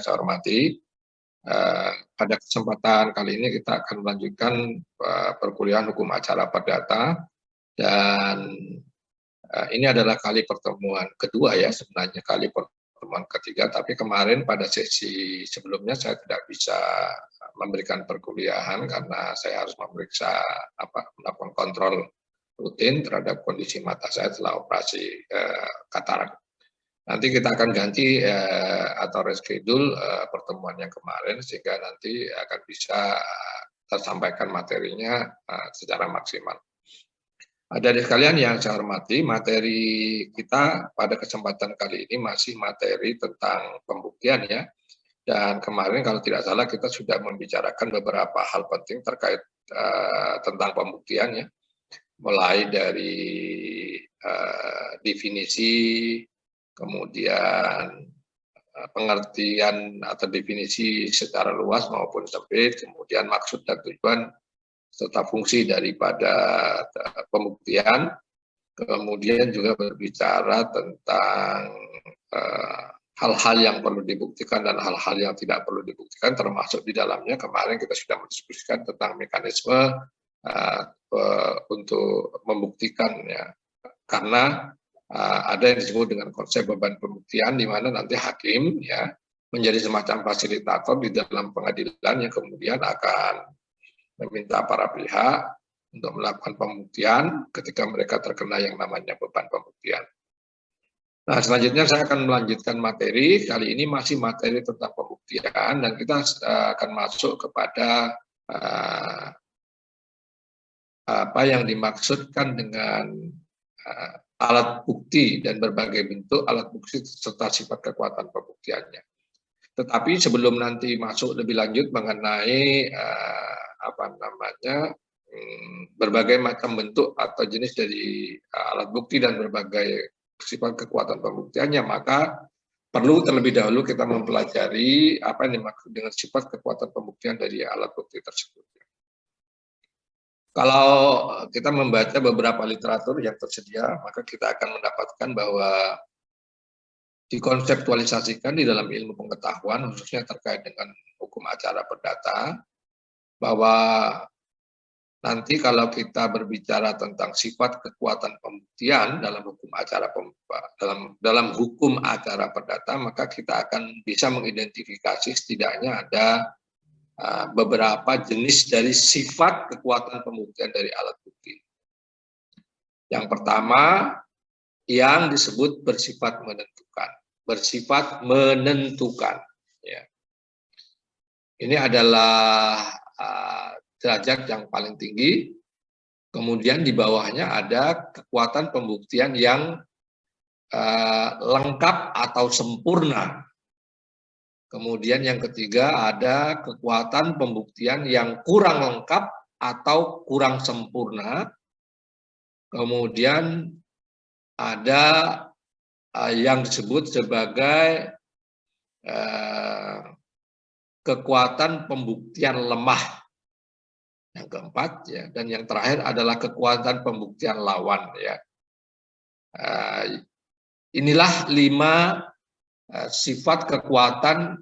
yang saya hormati, pada kesempatan kali ini kita akan melanjutkan perkuliahan hukum acara perdata, dan ini adalah kali pertemuan kedua ya, sebenarnya kali pertemuan ketiga, tapi kemarin pada sesi sebelumnya saya tidak bisa memberikan perkuliahan karena saya harus memeriksa melakukan kontrol rutin terhadap kondisi mata saya setelah operasi katarak. Nanti kita akan ganti atau reschedule pertemuan yang kemarin sehingga nanti akan bisa tersampaikan materinya secara maksimal. Dari sekalian yang saya hormati, materi kita pada kesempatan kali ini masih materi tentang pembuktian ya. Dan kemarin kalau tidak salah kita sudah membicarakan beberapa hal penting terkait tentang pembuktian ya. Mulai dari definisi, kemudian pengertian atau definisi secara luas maupun sempit, kemudian maksud dan tujuan serta fungsi daripada pembuktian, kemudian juga berbicara tentang hal-hal yang perlu dibuktikan dan hal-hal yang tidak perlu dibuktikan, termasuk di dalamnya kemarin kita sudah mendiskusikan tentang mekanisme untuk membuktikan ya, karena ada yang disebut dengan konsep beban pembuktian di mana nanti hakim ya menjadi semacam fasilitator di dalam pengadilan yang kemudian akan meminta para pihak untuk melakukan pembuktian ketika mereka terkena yang namanya beban pembuktian. Nah, selanjutnya saya akan melanjutkan materi, kali ini masih materi tentang pembuktian dan kita akan masuk kepada apa yang dimaksudkan dengan alat bukti dan berbagai bentuk alat bukti serta sifat kekuatan pembuktiannya. Tetapi sebelum nanti masuk lebih lanjut mengenai berbagai macam bentuk atau jenis dari alat bukti dan berbagai sifat kekuatan pembuktiannya, maka perlu terlebih dahulu kita mempelajari apa yang dimaksud dengan sifat kekuatan pembuktian dari alat bukti tersebut. Kalau kita membaca beberapa literatur yang tersedia, maka kita akan mendapatkan bahwa dikonseptualisasikan di dalam ilmu pengetahuan, khususnya terkait dengan hukum acara perdata, bahwa nanti kalau kita berbicara tentang sifat kekuatan pembuktian dalam hukum acara hukum acara perdata, maka kita akan bisa mengidentifikasi setidaknya ada beberapa jenis dari sifat kekuatan pembuktian dari alat bukti. Yang pertama, yang disebut bersifat menentukan. Bersifat menentukan. Ya. Ini adalah derajat yang paling tinggi. Kemudian di bawahnya ada kekuatan pembuktian yang lengkap atau sempurna. Kemudian yang ketiga ada kekuatan pembuktian yang kurang lengkap atau kurang sempurna. Kemudian ada yang disebut sebagai kekuatan pembuktian lemah. Yang keempat ya, dan yang terakhir adalah kekuatan pembuktian lawan ya. Inilah 5 sifat kekuatan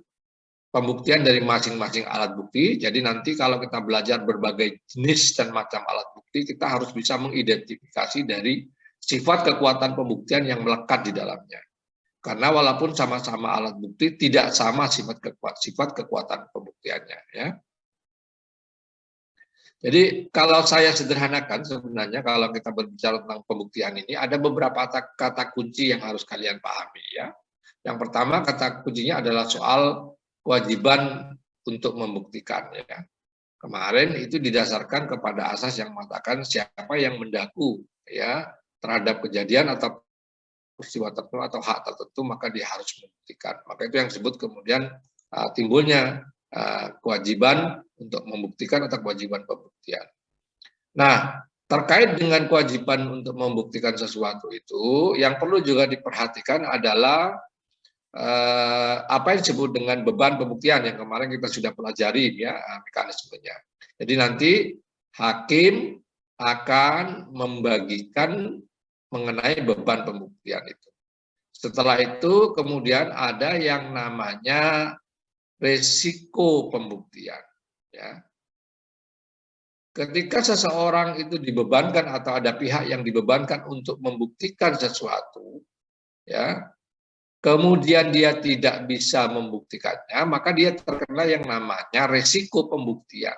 pembuktian dari masing-masing alat bukti. Jadi nanti kalau kita belajar berbagai jenis dan macam alat bukti, kita harus bisa mengidentifikasi dari sifat kekuatan pembuktian yang melekat di dalamnya. Karena walaupun sama-sama alat bukti, tidak sama sifat kekuatan pembuktiannya. Ya. Jadi kalau saya sederhanakan sebenarnya kalau kita berbicara tentang pembuktian ini, ada beberapa kata kunci yang harus kalian pahami ya. Yang pertama kata kuncinya adalah soal kewajiban untuk membuktikan ya. Kemarin itu didasarkan kepada asas yang mengatakan siapa yang mendaku ya terhadap kejadian atau peristiwa tertentu atau hak tertentu maka dia harus membuktikan. Maka itu yang disebut kemudian timbulnya kewajiban untuk membuktikan atau kewajiban pembuktian. Nah, terkait dengan kewajiban untuk membuktikan sesuatu itu, yang perlu juga diperhatikan adalah apa yang disebut dengan beban pembuktian yang kemarin kita sudah pelajari ya mekanismenya. Jadi nanti hakim akan membagikan mengenai beban pembuktian itu. Setelah itu kemudian ada yang namanya resiko pembuktian. Ya. Ketika seseorang itu dibebankan atau ada pihak yang dibebankan untuk membuktikan sesuatu, ya, kemudian dia tidak bisa membuktikannya, maka dia terkena yang namanya resiko pembuktian,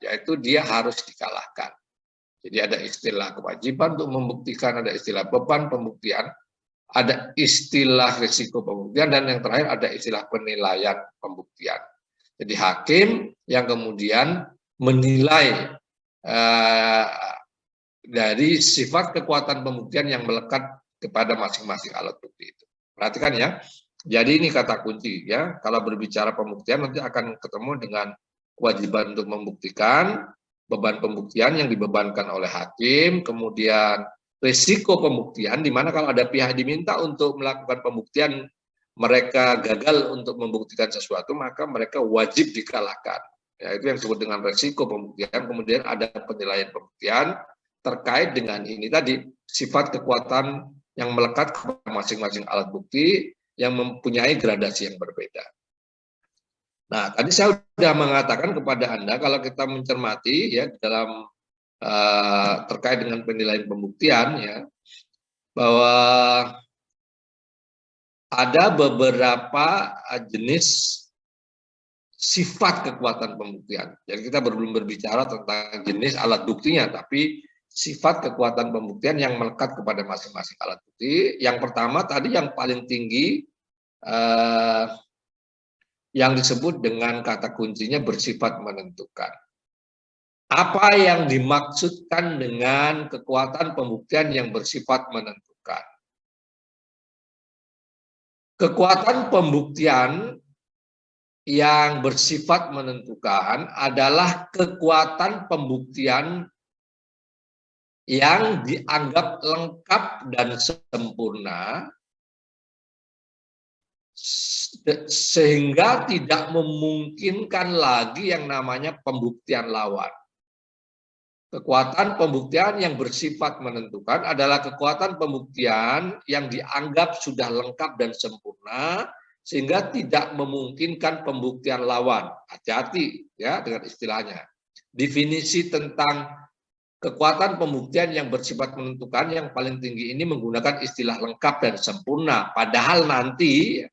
yaitu dia harus dikalahkan. Jadi ada istilah kewajiban untuk membuktikan, ada istilah beban pembuktian, ada istilah risiko pembuktian, dan yang terakhir ada istilah penilaian pembuktian. Jadi hakim yang kemudian menilai dari sifat kekuatan pembuktian yang melekat kepada masing-masing alat bukti itu. Perhatikan ya. Jadi ini kata kunci ya. Kalau berbicara pembuktian nanti akan ketemu dengan kewajiban untuk membuktikan, beban pembuktian yang dibebankan oleh hakim, kemudian risiko pembuktian, di mana kalau ada pihak diminta untuk melakukan pembuktian, mereka gagal untuk membuktikan sesuatu, maka mereka wajib dikalahkan. Ya, itu yang disebut dengan risiko pembuktian. Kemudian ada penilaian pembuktian terkait dengan ini tadi, sifat kekuatan yang melekat kepada masing-masing alat bukti yang mempunyai gradasi yang berbeda. Nah, tadi saya sudah mengatakan kepada Anda, kalau kita mencermati ya dalam terkait dengan penilaian pembuktian ya, bahwa ada beberapa jenis sifat kekuatan pembuktian. Jadi kita belum berbicara tentang jenis alat buktinya, tapi sifat kekuatan pembuktian yang melekat kepada masing-masing alat bukti. Yang pertama tadi yang paling tinggi yang disebut dengan kata kuncinya bersifat menentukan. Apa yang dimaksudkan dengan kekuatan pembuktian yang bersifat menentukan? Kekuatan pembuktian yang bersifat menentukan adalah kekuatan pembuktian yang dianggap lengkap dan sempurna sehingga tidak memungkinkan lagi yang namanya pembuktian lawan. Kekuatan pembuktian yang bersifat menentukan adalah kekuatan pembuktian yang dianggap sudah lengkap dan sempurna sehingga tidak memungkinkan pembuktian lawan. Hati-hati ya dengan istilahnya. Definisi tentang kekuatan pembuktian yang bersifat menentukan yang paling tinggi ini menggunakan istilah lengkap dan sempurna. Padahal nanti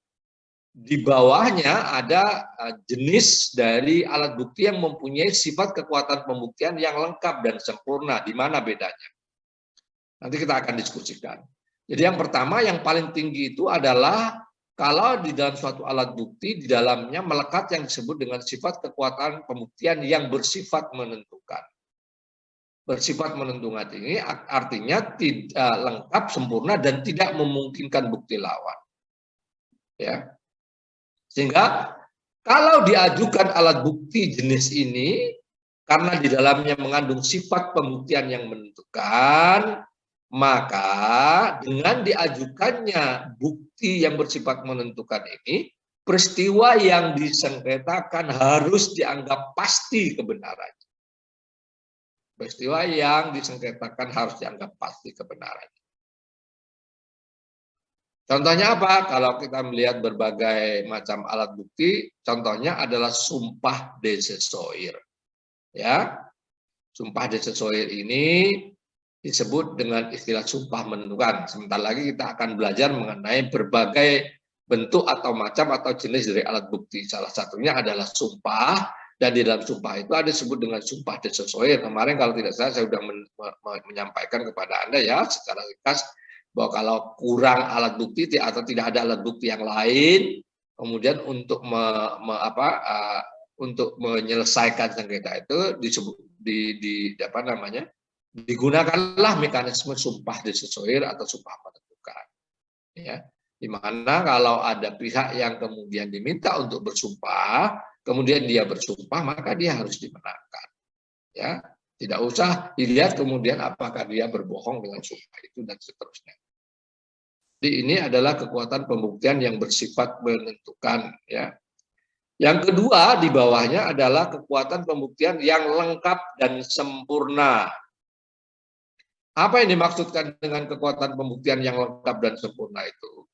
di bawahnya ada jenis dari alat bukti yang mempunyai sifat kekuatan pembuktian yang lengkap dan sempurna. Di mana bedanya? Nanti kita akan diskusikan. Jadi yang pertama, yang paling tinggi itu adalah kalau di dalam suatu alat bukti, di dalamnya melekat yang disebut dengan sifat kekuatan pembuktian yang bersifat menentukan. Bersifat menentukan ini artinya tidak lengkap, sempurna, dan tidak memungkinkan bukti lawan. Ya. Sehingga kalau diajukan alat bukti jenis ini, karena di dalamnya mengandung sifat pembuktian yang menentukan, maka dengan diajukannya bukti yang bersifat menentukan ini, peristiwa yang disengketakan harus dianggap pasti kebenarannya. Peristiwa yang disengketakan harus dianggap pasti kebenarannya. Contohnya apa? Kalau kita melihat berbagai macam alat bukti, contohnya adalah sumpah desesoir. Ya, sumpah desesoir ini disebut dengan istilah sumpah menentukan. Sebentar lagi kita akan belajar mengenai berbagai bentuk atau macam atau jenis dari alat bukti. Salah satunya adalah sumpah, dan di dalam sumpah itu ada disebut dengan sumpah desesoir. Kemarin kalau tidak salah saya sudah menyampaikan kepada Anda ya secara ringkas, bahwa kalau kurang alat bukti atau tidak ada alat bukti yang lain, kemudian untuk untuk menyelesaikan sengketa itu disebut digunakanlah mekanisme sumpah desesoir atau sumpah menentukan. Ya, di mana kalau ada pihak yang kemudian diminta untuk bersumpah, kemudian dia bersumpah, maka dia harus dimenangkan. Ya, tidak usah dilihat kemudian apakah dia berbohong dengan sumpah itu dan seterusnya. Jadi ini adalah kekuatan pembuktian yang bersifat menentukan. Ya. Yang kedua di bawahnya adalah kekuatan pembuktian yang lengkap dan sempurna. Apa yang dimaksudkan dengan kekuatan pembuktian yang lengkap dan sempurna itu?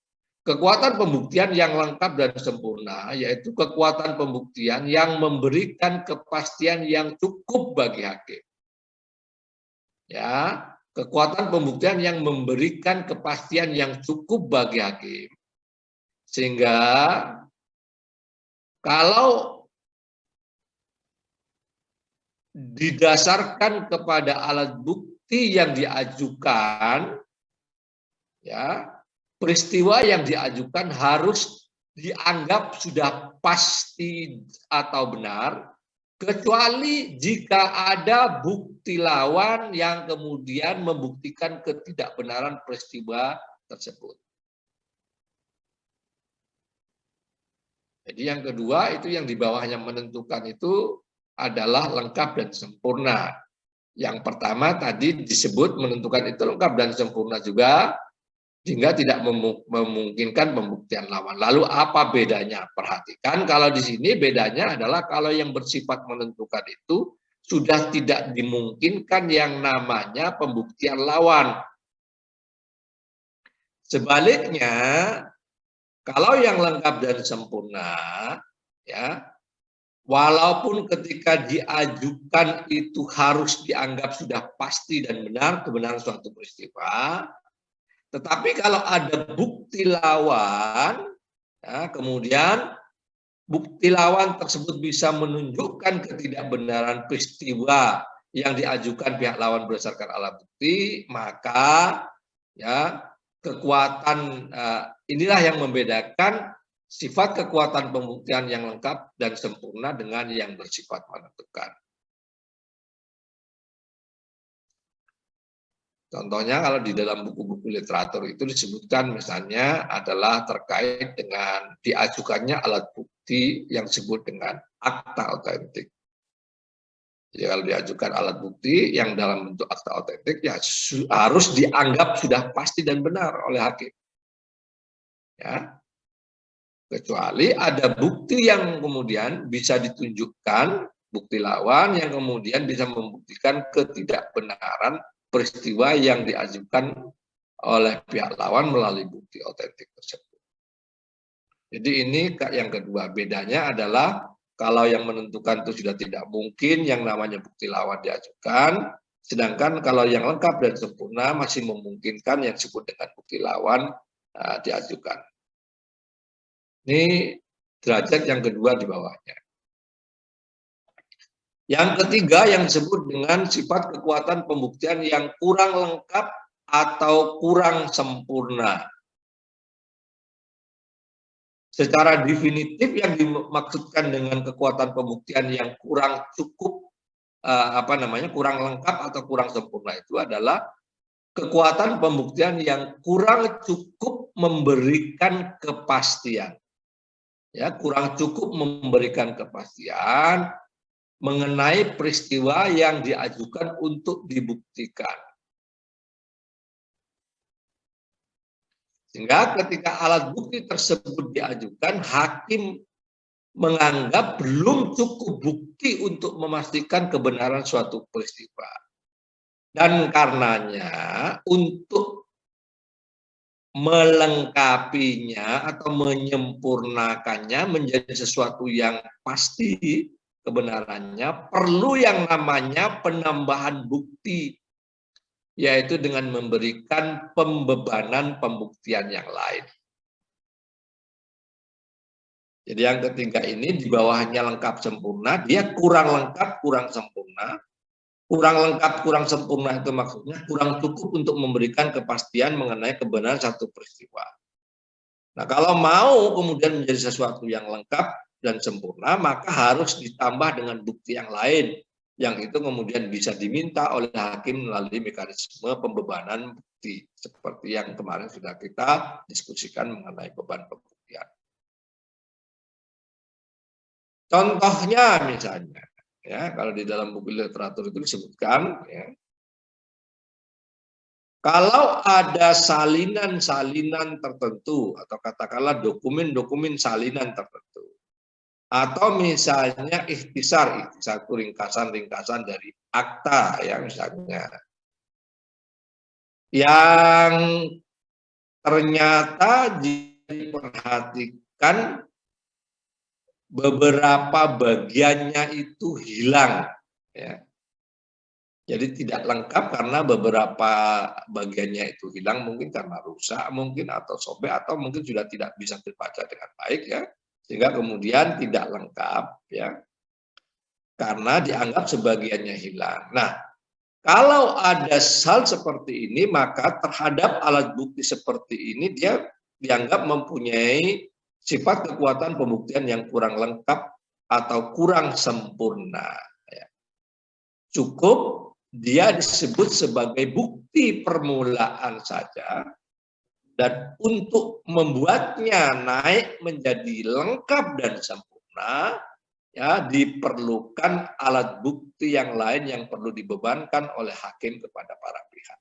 Kekuatan pembuktian yang lengkap dan sempurna yaitu kekuatan pembuktian yang memberikan kepastian yang cukup bagi hakim. Ya, kekuatan pembuktian yang memberikan kepastian yang cukup bagi hakim. Sehingga kalau didasarkan kepada alat bukti yang diajukan, ya, peristiwa yang diajukan harus dianggap sudah pasti atau benar, kecuali jika ada bukti lawan yang kemudian membuktikan ketidakbenaran peristiwa tersebut. Jadi yang kedua itu yang di bawahnya menentukan itu adalah lengkap dan sempurna. Yang pertama tadi disebut menentukan itu lengkap dan sempurna juga, sehingga tidak memungkinkan pembuktian lawan. Lalu apa bedanya? Perhatikan kalau di sini bedanya adalah kalau yang bersifat menentukan itu sudah tidak dimungkinkan yang namanya pembuktian lawan. Sebaliknya, kalau yang lengkap dan sempurna, ya, walaupun ketika diajukan itu harus dianggap sudah pasti dan benar kebenaran suatu peristiwa, tetapi kalau ada bukti lawan, ya, kemudian bukti lawan tersebut bisa menunjukkan ketidakbenaran peristiwa yang diajukan pihak lawan berdasarkan alat bukti, maka ya kekuatan inilah yang membedakan sifat kekuatan pembuktian yang lengkap dan sempurna dengan yang bersifat menentukan. Contohnya kalau di dalam buku-buku literatur itu disebutkan misalnya adalah terkait dengan diajukannya alat bukti yang disebut dengan akta otentik. Jadi kalau diajukan alat bukti yang dalam bentuk akta otentik ya harus dianggap sudah pasti dan benar oleh hakim. Ya. Kecuali ada bukti yang kemudian bisa ditunjukkan, bukti lawan yang kemudian bisa membuktikan ketidakbenaran peristiwa yang diajukan oleh pihak lawan melalui bukti otentik tersebut. Jadi ini yang kedua, bedanya adalah kalau yang menentukan itu sudah tidak mungkin yang namanya bukti lawan diajukan, sedangkan kalau yang lengkap dan sempurna masih memungkinkan yang disebut dengan bukti lawan diajukan. Ini derajat yang kedua di bawahnya. Yang ketiga yang disebut dengan sifat kekuatan pembuktian yang kurang lengkap atau kurang sempurna. Secara definitif yang dimaksudkan dengan kekuatan pembuktian yang kurang cukup, kurang lengkap atau kurang sempurna itu adalah kekuatan pembuktian yang kurang cukup memberikan kepastian. Ya, kurang cukup memberikan kepastian mengenai peristiwa yang diajukan untuk dibuktikan. Sehingga ketika alat bukti tersebut diajukan, hakim menganggap belum cukup bukti untuk memastikan kebenaran suatu peristiwa. Dan karenanya untuk melengkapinya atau menyempurnakannya menjadi sesuatu yang pasti kebenarannya, perlu yang namanya penambahan bukti, yaitu dengan memberikan pembebanan pembuktian yang lain. Jadi yang ketiga ini di bawahnya lengkap sempurna, dia kurang lengkap, kurang sempurna. Kurang lengkap, kurang sempurna itu maksudnya kurang cukup untuk memberikan kepastian mengenai kebenaran satu peristiwa. Nah, kalau mau kemudian menjadi sesuatu yang lengkap dan sempurna, maka harus ditambah dengan bukti yang lain, yang itu kemudian bisa diminta oleh hakim melalui mekanisme pembebanan bukti, seperti yang kemarin sudah kita diskusikan mengenai beban pembuktian. Contohnya misalnya, ya, kalau di dalam buku literatur itu disebutkan, ya, kalau ada salinan-salinan tertentu atau katakanlah dokumen-dokumen salinan tertentu, atau misalnya ikhtisar itu ringkasan-ringkasan dari akta ya misalnya, yang ternyata diperhatikan beberapa bagiannya itu hilang, ya. Jadi tidak lengkap karena beberapa bagiannya itu hilang, mungkin karena rusak mungkin atau sobek atau mungkin sudah tidak bisa dibaca dengan baik, ya. Sehingga kemudian tidak lengkap, ya. Karena dianggap sebagiannya hilang. Nah, kalau ada hal seperti ini, maka terhadap alat bukti seperti ini dia dianggap mempunyai sifat kekuatan pembuktian yang kurang lengkap atau kurang sempurna. Cukup dia disebut sebagai bukti permulaan saja, dan untuk membuatnya naik menjadi lengkap dan sempurna, ya diperlukan alat bukti yang lain yang perlu dibebankan oleh hakim kepada para pihak.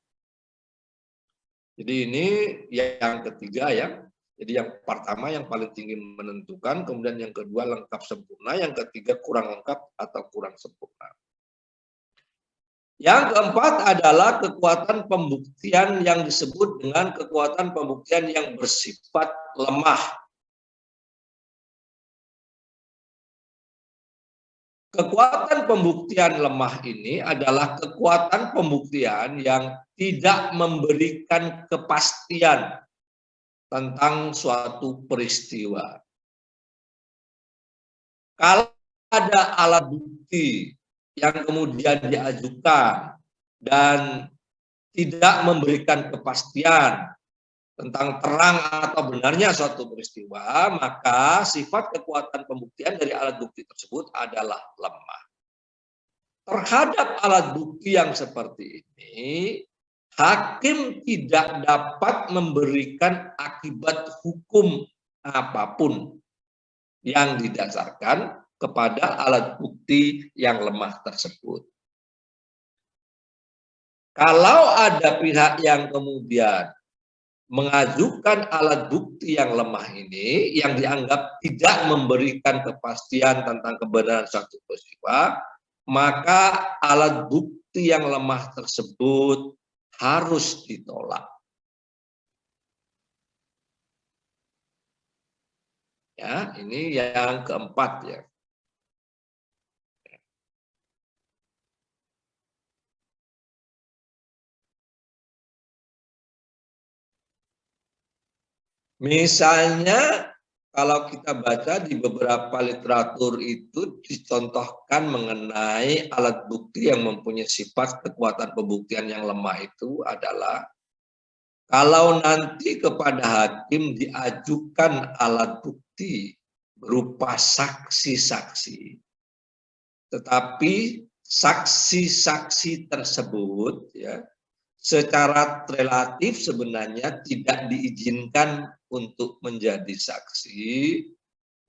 Jadi ini yang ketiga, ya. Jadi yang pertama yang paling tinggi menentukan, kemudian yang kedua lengkap sempurna, yang ketiga kurang lengkap atau kurang sempurna. Yang keempat adalah kekuatan pembuktian yang disebut dengan kekuatan pembuktian yang bersifat lemah. Kekuatan pembuktian lemah ini adalah kekuatan pembuktian yang tidak memberikan kepastian tentang suatu peristiwa. Kalau ada alat bukti yang kemudian diajukan dan tidak memberikan kepastian tentang terang atau benarnya suatu peristiwa, maka sifat kekuatan pembuktian dari alat bukti tersebut adalah lemah. Terhadap alat bukti yang seperti ini, hakim tidak dapat memberikan akibat hukum apapun yang didasarkan kepada alat bukti yang lemah tersebut. Kalau ada pihak yang kemudian mengajukan alat bukti yang lemah ini, yang dianggap tidak memberikan kepastian tentang kebenaran suatu peristiwa, maka alat bukti yang lemah tersebut harus ditolak. Ya, ini yang keempat, ya. Misalnya kalau kita baca di beberapa literatur itu dicontohkan mengenai alat bukti yang mempunyai sifat kekuatan pembuktian yang lemah itu adalah kalau nanti kepada hakim diajukan alat bukti berupa saksi-saksi, tetapi saksi-saksi tersebut, ya, secara relatif sebenarnya tidak diizinkan untuk menjadi saksi,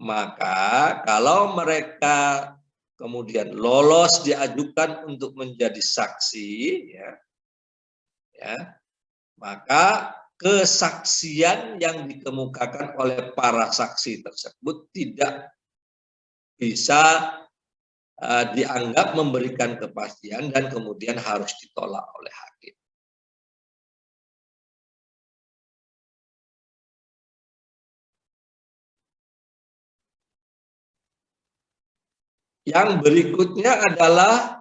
maka kalau mereka kemudian lolos diajukan untuk menjadi saksi, ya, maka kesaksian yang dikemukakan oleh para saksi tersebut tidak bisa dianggap memberikan kepastian dan kemudian harus ditolak oleh hakim. Yang berikutnya adalah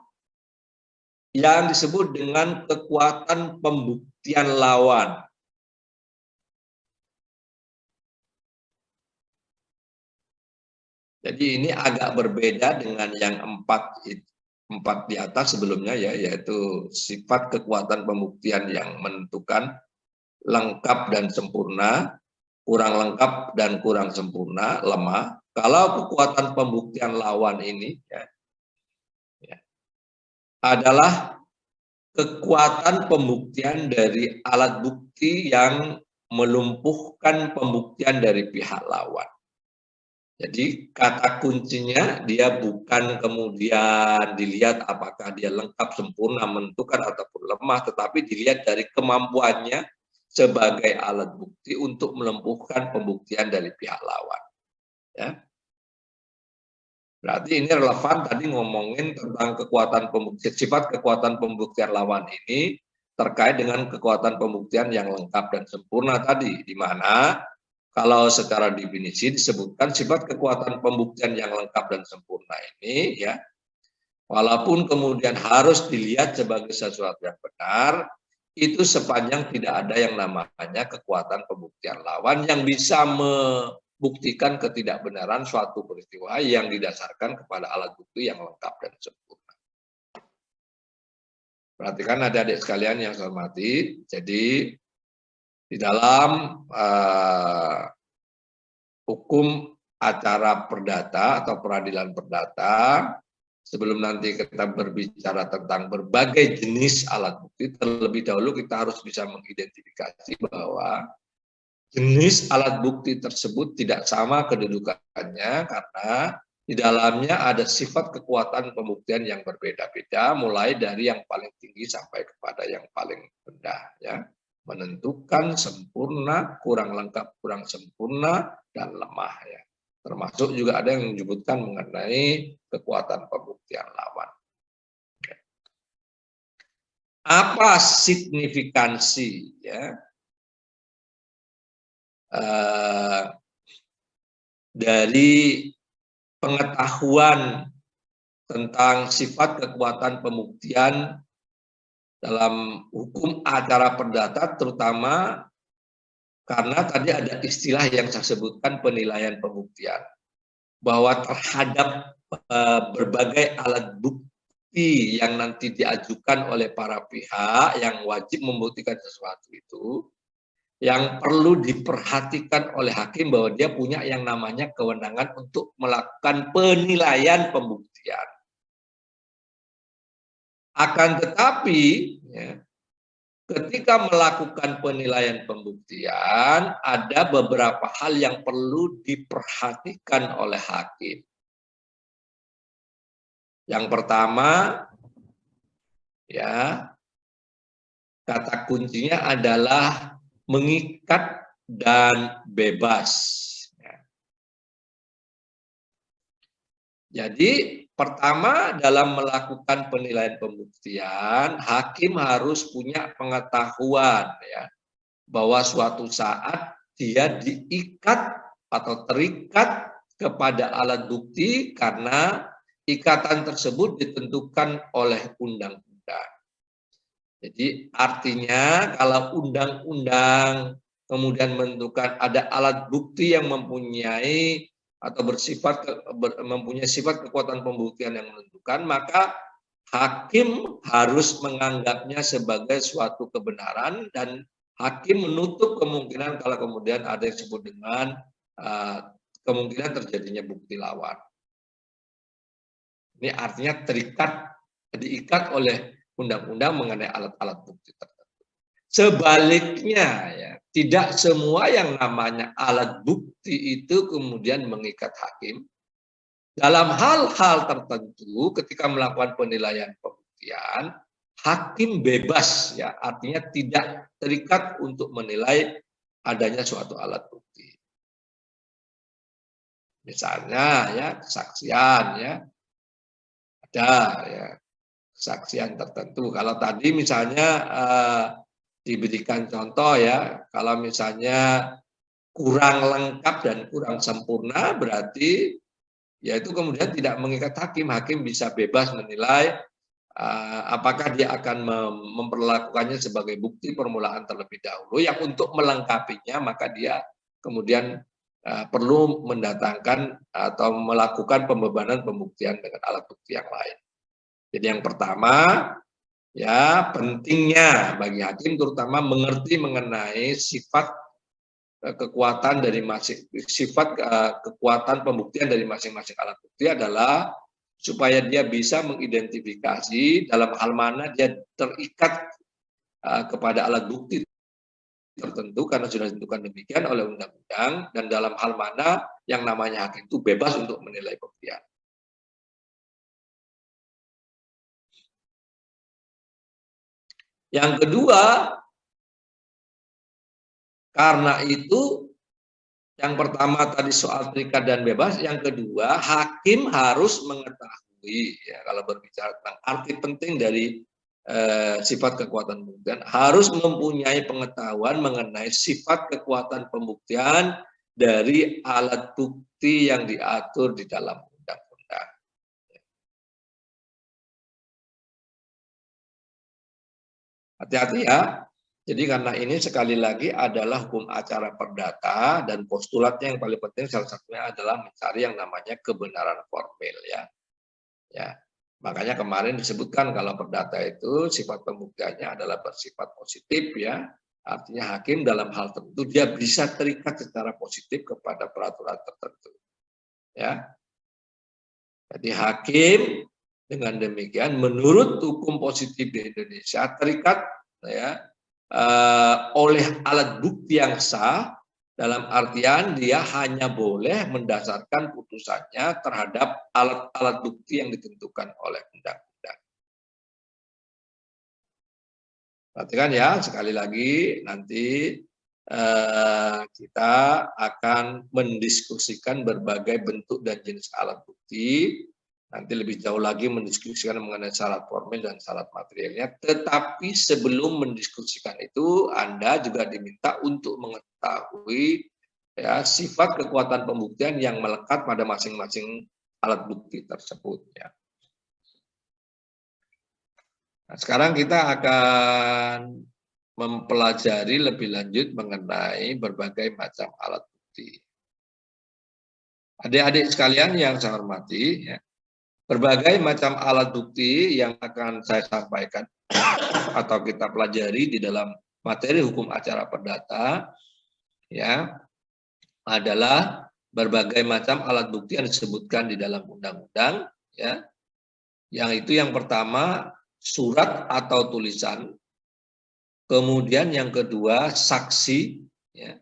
yang disebut dengan kekuatan pembuktian lawan. Jadi ini agak berbeda dengan yang empat di atas sebelumnya, ya, yaitu sifat kekuatan pembuktian yang menentukan lengkap dan sempurna, kurang lengkap dan kurang sempurna, lemah. Kalau kekuatan pembuktian lawan ini, adalah kekuatan pembuktian dari alat bukti yang melumpuhkan pembuktian dari pihak lawan. Jadi kata kuncinya dia bukan kemudian dilihat apakah dia lengkap, sempurna, menentukan ataupun lemah, tetapi dilihat dari kemampuannya sebagai alat bukti untuk melumpuhkan pembuktian dari pihak lawan. Ya. Berarti ini relevan tadi ngomongin tentang kekuatan pembuktian, sifat kekuatan pembuktian lawan ini terkait dengan kekuatan pembuktian yang lengkap dan sempurna tadi, di mana kalau secara definisi disebutkan sifat kekuatan pembuktian yang lengkap dan sempurna ini ya, walaupun kemudian harus dilihat sebagai sesuatu yang benar, itu sepanjang tidak ada yang namanya kekuatan pembuktian lawan yang bisa membuktikan ketidakbenaran suatu peristiwa yang didasarkan kepada alat bukti yang lengkap dan sempurna. Perhatikan adik-adik sekalian yang saya hormati, jadi di dalam hukum acara perdata atau peradilan perdata, sebelum nanti kita berbicara tentang berbagai jenis alat bukti, terlebih dahulu kita harus bisa mengidentifikasi bahwa jenis alat bukti tersebut tidak sama kedudukannya karena di dalamnya ada sifat kekuatan pembuktian yang berbeda-beda, mulai dari yang paling tinggi sampai kepada yang paling rendah. Ya. Menentukan sempurna, kurang lengkap, kurang sempurna, dan lemah. Ya. Termasuk juga ada yang menyebutkan mengenai kekuatan pembuktian lawan. Apa signifikansi ya, dari pengetahuan tentang sifat kekuatan pembuktian dalam hukum acara perdata, terutama karena tadi ada istilah yang saya sebutkan penilaian pembuktian, bahwa terhadap berbagai alat bukti yang nanti diajukan oleh para pihak yang wajib membuktikan sesuatu itu, yang perlu diperhatikan oleh hakim bahwa dia punya yang namanya kewenangan untuk melakukan penilaian pembuktian. Akan tetapi, ya, ketika melakukan penilaian pembuktian, ada beberapa hal yang perlu diperhatikan oleh hakim. Yang pertama, ya, kata kuncinya adalah mengikat dan bebas. Jadi pertama dalam melakukan penilaian pembuktian, hakim harus punya pengetahuan ya bahwa suatu saat dia diikat atau terikat kepada alat bukti karena ikatan tersebut ditentukan oleh undang-undang. Jadi artinya kalau undang-undang kemudian menentukan ada alat bukti yang mempunyai atau mempunyai sifat kekuatan pembuktian yang menentukan, maka hakim harus menganggapnya sebagai suatu kebenaran dan hakim menutup kemungkinan kalau kemudian ada yang disebut dengan kemungkinan terjadinya bukti lawan. Ini artinya diikat oleh undang-undang mengenai alat-alat bukti tertentu. Sebaliknya, ya, tidak semua yang namanya alat bukti itu kemudian mengikat hakim. Dalam hal-hal tertentu, ketika melakukan penilaian pembuktian, hakim bebas, ya, artinya tidak terikat untuk menilai adanya suatu alat bukti. Misalnya, ya, kesaksian, ya, ada, ya, kesaksian tertentu. Kalau tadi misalnya diberikan contoh ya, kalau misalnya kurang lengkap dan kurang sempurna berarti ya itu kemudian tidak mengikat hakim. Hakim bisa bebas menilai apakah dia akan memperlakukannya sebagai bukti permulaan terlebih dahulu yang untuk melengkapinya maka dia kemudian perlu mendatangkan atau melakukan pembebanan pembuktian dengan alat bukti yang lain. Jadi yang pertama, ya pentingnya bagi hakim terutama mengerti mengenai sifat kekuatan dari kekuatan pembuktian dari masing-masing alat bukti adalah supaya dia bisa mengidentifikasi dalam hal mana dia terikat kepada alat bukti tertentu karena sudah ditentukan demikian oleh undang-undang dan dalam hal mana yang namanya hakim itu bebas untuk menilai pembuktian. Yang kedua, karena itu yang pertama tadi soal terikat dan bebas, yang kedua hakim harus mengetahui ya kalau berbicara tentang arti penting dari sifat kekuatan pembuktian harus mempunyai pengetahuan mengenai sifat kekuatan pembuktian dari alat bukti yang diatur di dalam undang-undang. Hati-hati ya. Jadi karena ini sekali lagi adalah hukum acara perdata dan postulatnya yang paling penting salah satunya adalah mencari yang namanya kebenaran formil ya. Ya. Makanya kemarin disebutkan kalau perdata itu sifat pembuktiannya adalah bersifat positif ya. Artinya hakim dalam hal tertentu dia bisa terikat secara positif kepada peraturan tertentu. Ya. Jadi hakim dengan demikian menurut hukum positif di Indonesia terikat ya oleh alat bukti yang sah, dalam artian dia hanya boleh mendasarkan putusannya terhadap alat-alat bukti yang ditentukan oleh undang-undang. Perhatikan ya, sekali lagi nanti kita akan mendiskusikan berbagai bentuk dan jenis alat bukti. Nanti lebih jauh lagi mendiskusikan mengenai syarat formil dan syarat materialnya. Tetapi sebelum mendiskusikan itu, Anda juga diminta untuk mengetahui ya, sifat kekuatan pembuktian yang melekat pada masing-masing alat bukti tersebut. Ya. Nah, sekarang kita akan mempelajari lebih lanjut mengenai berbagai macam alat bukti. Adik-adik sekalian yang saya hormati, ya, berbagai macam alat bukti yang akan saya sampaikan atau kita pelajari di dalam materi hukum acara perdata ya adalah berbagai macam alat bukti yang disebutkan di dalam undang-undang ya. Yang itu yang pertama surat atau tulisan, kemudian yang kedua saksi ya.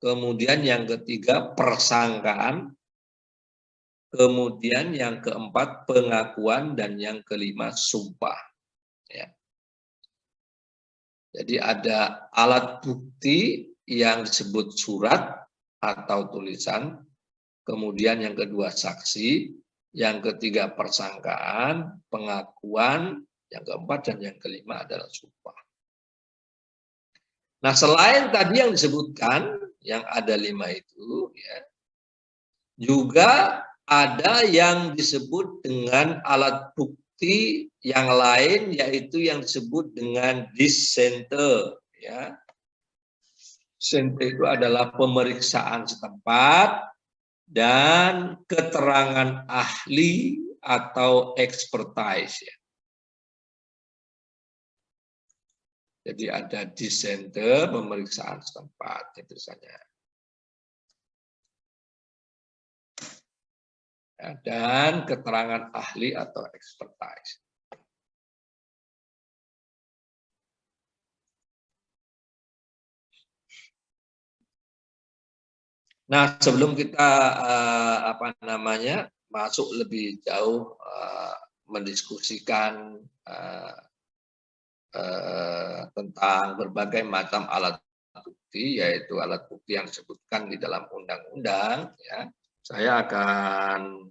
Kemudian yang ketiga persangkaan, kemudian yang keempat pengakuan, dan yang kelima sumpah. Ya. Jadi ada alat bukti yang disebut surat atau tulisan, kemudian yang kedua saksi, yang ketiga persangkaan, pengakuan, yang keempat dan yang kelima adalah sumpah. Nah selain tadi yang disebutkan, yang ada 5 itu, ya, juga ada yang disebut dengan alat bukti yang lain, yaitu yang disebut dengan dissenter. Ya. Dissenter itu adalah pemeriksaan setempat dan keterangan ahli atau expertise. Ya. Jadi ada dissenter, pemeriksaan setempat, itu saja. Dan keterangan ahli atau expertise. Nah, sebelum kita masuk lebih jauh mendiskusikan tentang berbagai macam alat bukti, yaitu alat bukti yang disebutkan di dalam undang-undang, ya, saya akan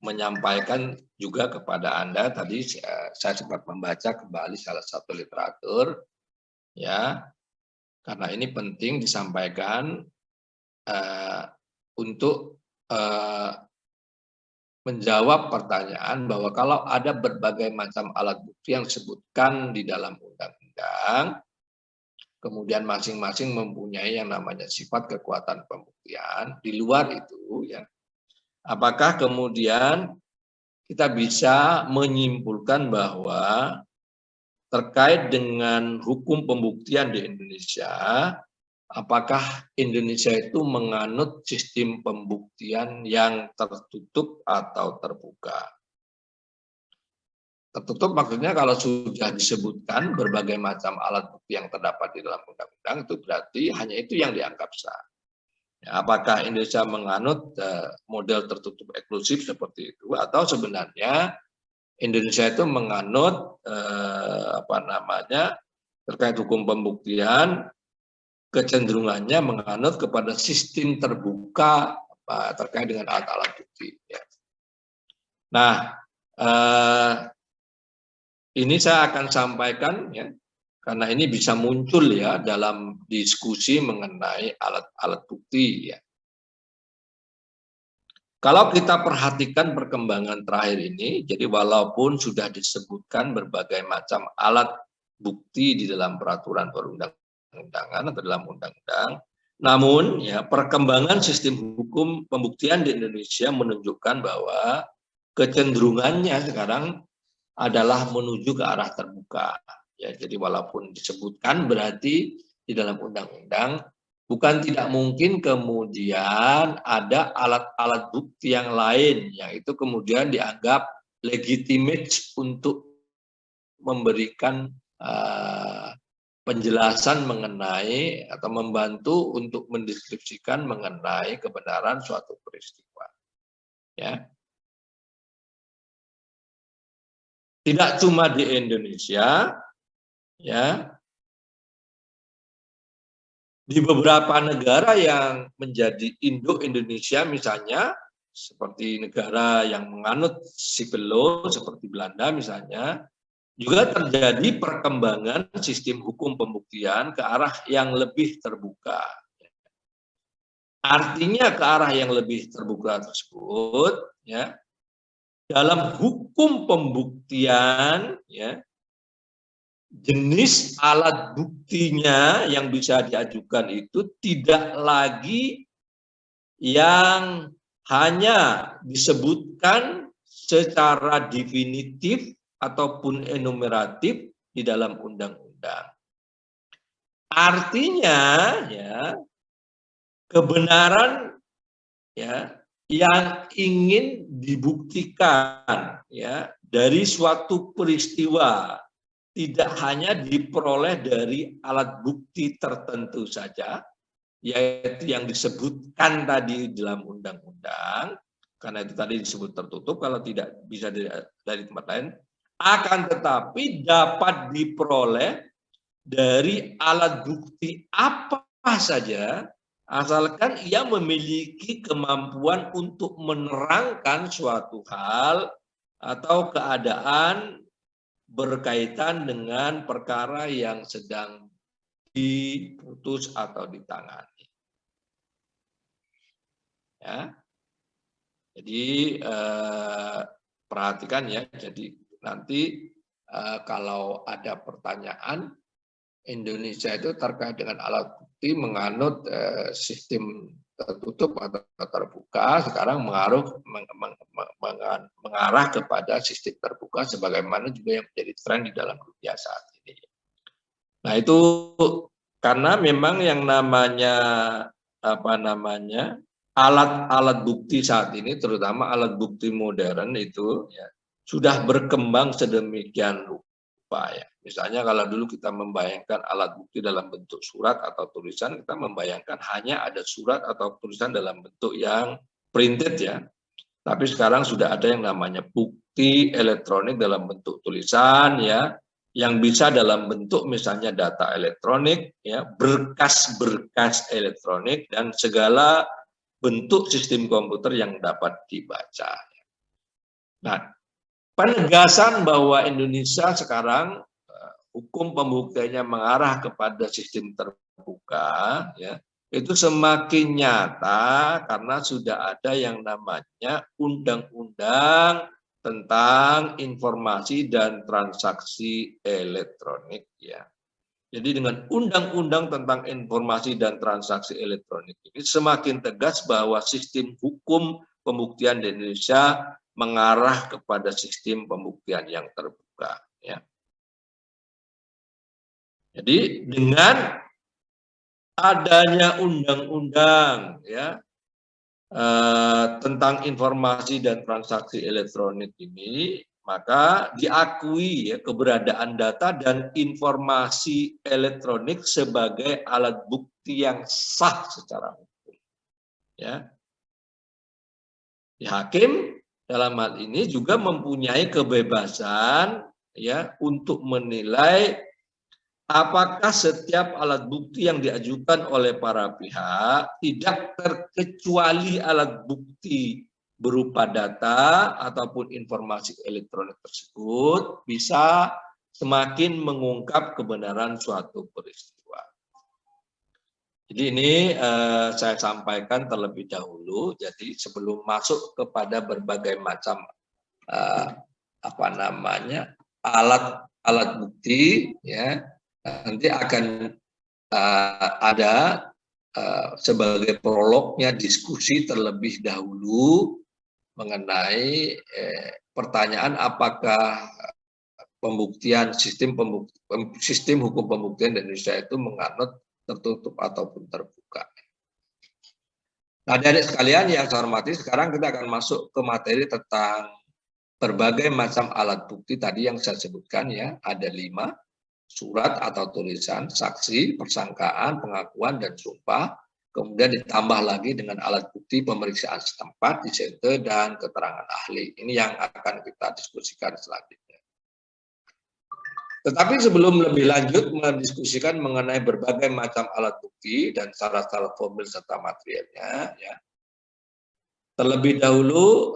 menyampaikan juga kepada Anda, tadi saya sempat membaca kembali salah satu literatur, ya, karena ini penting disampaikan untuk menjawab pertanyaan bahwa kalau ada berbagai macam alat bukti yang disebutkan di dalam undang-undang, kemudian masing-masing mempunyai yang namanya sifat kekuatan pembuktian, di luar itu, ya, apakah kemudian kita bisa menyimpulkan bahwa terkait dengan hukum pembuktian di Indonesia, apakah Indonesia itu menganut sistem pembuktian yang tertutup atau terbuka? Tertutup maksudnya kalau sudah disebutkan berbagai macam alat bukti yang terdapat di dalam undang-undang, itu berarti hanya itu yang dianggap sah. Ya, apakah Indonesia menganut model tertutup eksklusif seperti itu, atau sebenarnya Indonesia itu menganut terkait hukum pembuktian, kecenderungannya menganut kepada sistem terbuka terkait dengan alat-alat bukti. Ya. Nah, ini saya akan sampaikan ya, Karena ini bisa muncul ya dalam diskusi mengenai alat-alat bukti ya. Kalau kita perhatikan perkembangan terakhir ini, jadi walaupun sudah disebutkan berbagai macam alat bukti di dalam peraturan perundang-undangan atau dalam undang-undang, namun ya perkembangan sistem hukum pembuktian di Indonesia menunjukkan bahwa kecenderungannya sekarang adalah menuju ke arah terbuka. Ya, jadi walaupun disebutkan berarti di dalam undang-undang bukan tidak mungkin kemudian ada alat-alat bukti yang lain yang itu kemudian dianggap legitimate untuk memberikan penjelasan mengenai atau membantu untuk mendeskripsikan mengenai kebenaran suatu peristiwa. Ya. Tidak cuma di Indonesia, ya. Di beberapa negara yang menjadi induk Indonesia misalnya, seperti negara yang menganut civil law, seperti Belanda misalnya, juga terjadi perkembangan sistem hukum pembuktian ke arah yang lebih terbuka. Artinya ke arah yang lebih terbuka tersebut, ya, dalam hukum pembuktian, ya, jenis alat buktinya yang bisa diajukan itu tidak lagi yang hanya disebutkan secara definitif ataupun enumeratif di dalam undang-undang. Artinya ya kebenaran ya yang ingin dibuktikan ya dari suatu peristiwa tidak hanya diperoleh dari alat bukti tertentu saja, yaitu yang disebutkan tadi dalam undang-undang, karena itu tadi disebut tertutup, kalau tidak bisa dari tempat lain, akan tetapi dapat diperoleh dari alat bukti apa saja, asalkan ia memiliki kemampuan untuk menerangkan suatu hal atau keadaan berkaitan dengan perkara yang sedang diputus atau ditangani. Ya. Jadi perhatikan ya. Jadi nanti kalau ada pertanyaan, Indonesia itu terkait dengan alat bukti menganut sistem tertutup atau terbuka, sekarang mengarah kepada sistem terbuka sebagaimana juga yang menjadi tren di dalam dunia saat ini. Nah itu karena memang yang namanya alat-alat bukti saat ini, terutama alat bukti modern itu ya, sudah berkembang sedemikian rupa ya. Misalnya kalau dulu kita membayangkan alat bukti dalam bentuk surat atau tulisan, kita membayangkan hanya ada surat atau tulisan dalam bentuk yang printed ya. Tapi sekarang sudah ada yang namanya bukti elektronik dalam bentuk tulisan ya, yang bisa dalam bentuk misalnya data elektronik ya, berkas-berkas elektronik dan segala bentuk sistem komputer yang dapat dibaca. Nah, penegasan bahwa Indonesia sekarang hukum pembuktiannya mengarah kepada sistem terbuka, ya, itu semakin nyata karena sudah ada yang namanya undang-undang tentang informasi dan transaksi elektronik. Ya. Jadi dengan undang-undang tentang informasi dan transaksi elektronik ini semakin tegas bahwa sistem hukum pembuktian di Indonesia mengarah kepada sistem pembuktian yang terbuka. Ya. Jadi dengan adanya undang-undang ya tentang informasi dan transaksi elektronik ini, maka diakui ya keberadaan data dan informasi elektronik sebagai alat bukti yang sah secara hukum. Ya. Hakim dalam hal ini juga mempunyai kebebasan ya untuk menilai apakah setiap alat bukti yang diajukan oleh para pihak tidak terkecuali alat bukti berupa data ataupun informasi elektronik tersebut bisa semakin mengungkap kebenaran suatu peristiwa. Jadi ini saya sampaikan terlebih dahulu. Jadi sebelum masuk kepada berbagai macam alat bukti, ya nanti akan ada sebagai prolognya diskusi terlebih dahulu mengenai pertanyaan apakah sistem hukum pembuktian di Indonesia itu menganut tertutup ataupun terbuka. Nah, adik-adik sekalian yang saya hormati, sekarang kita akan masuk ke materi tentang berbagai macam alat bukti tadi yang saya sebutkan, ya, ada 5: surat atau tulisan, saksi, persangkaan, pengakuan, dan sumpah. Kemudian ditambah lagi dengan alat bukti pemeriksaan setempat, disente, dan keterangan ahli. Ini yang akan kita diskusikan selanjutnya. Tetapi sebelum lebih lanjut mendiskusikan mengenai berbagai macam alat bukti dan syarat-syarat formil serta materialnya, ya, terlebih dahulu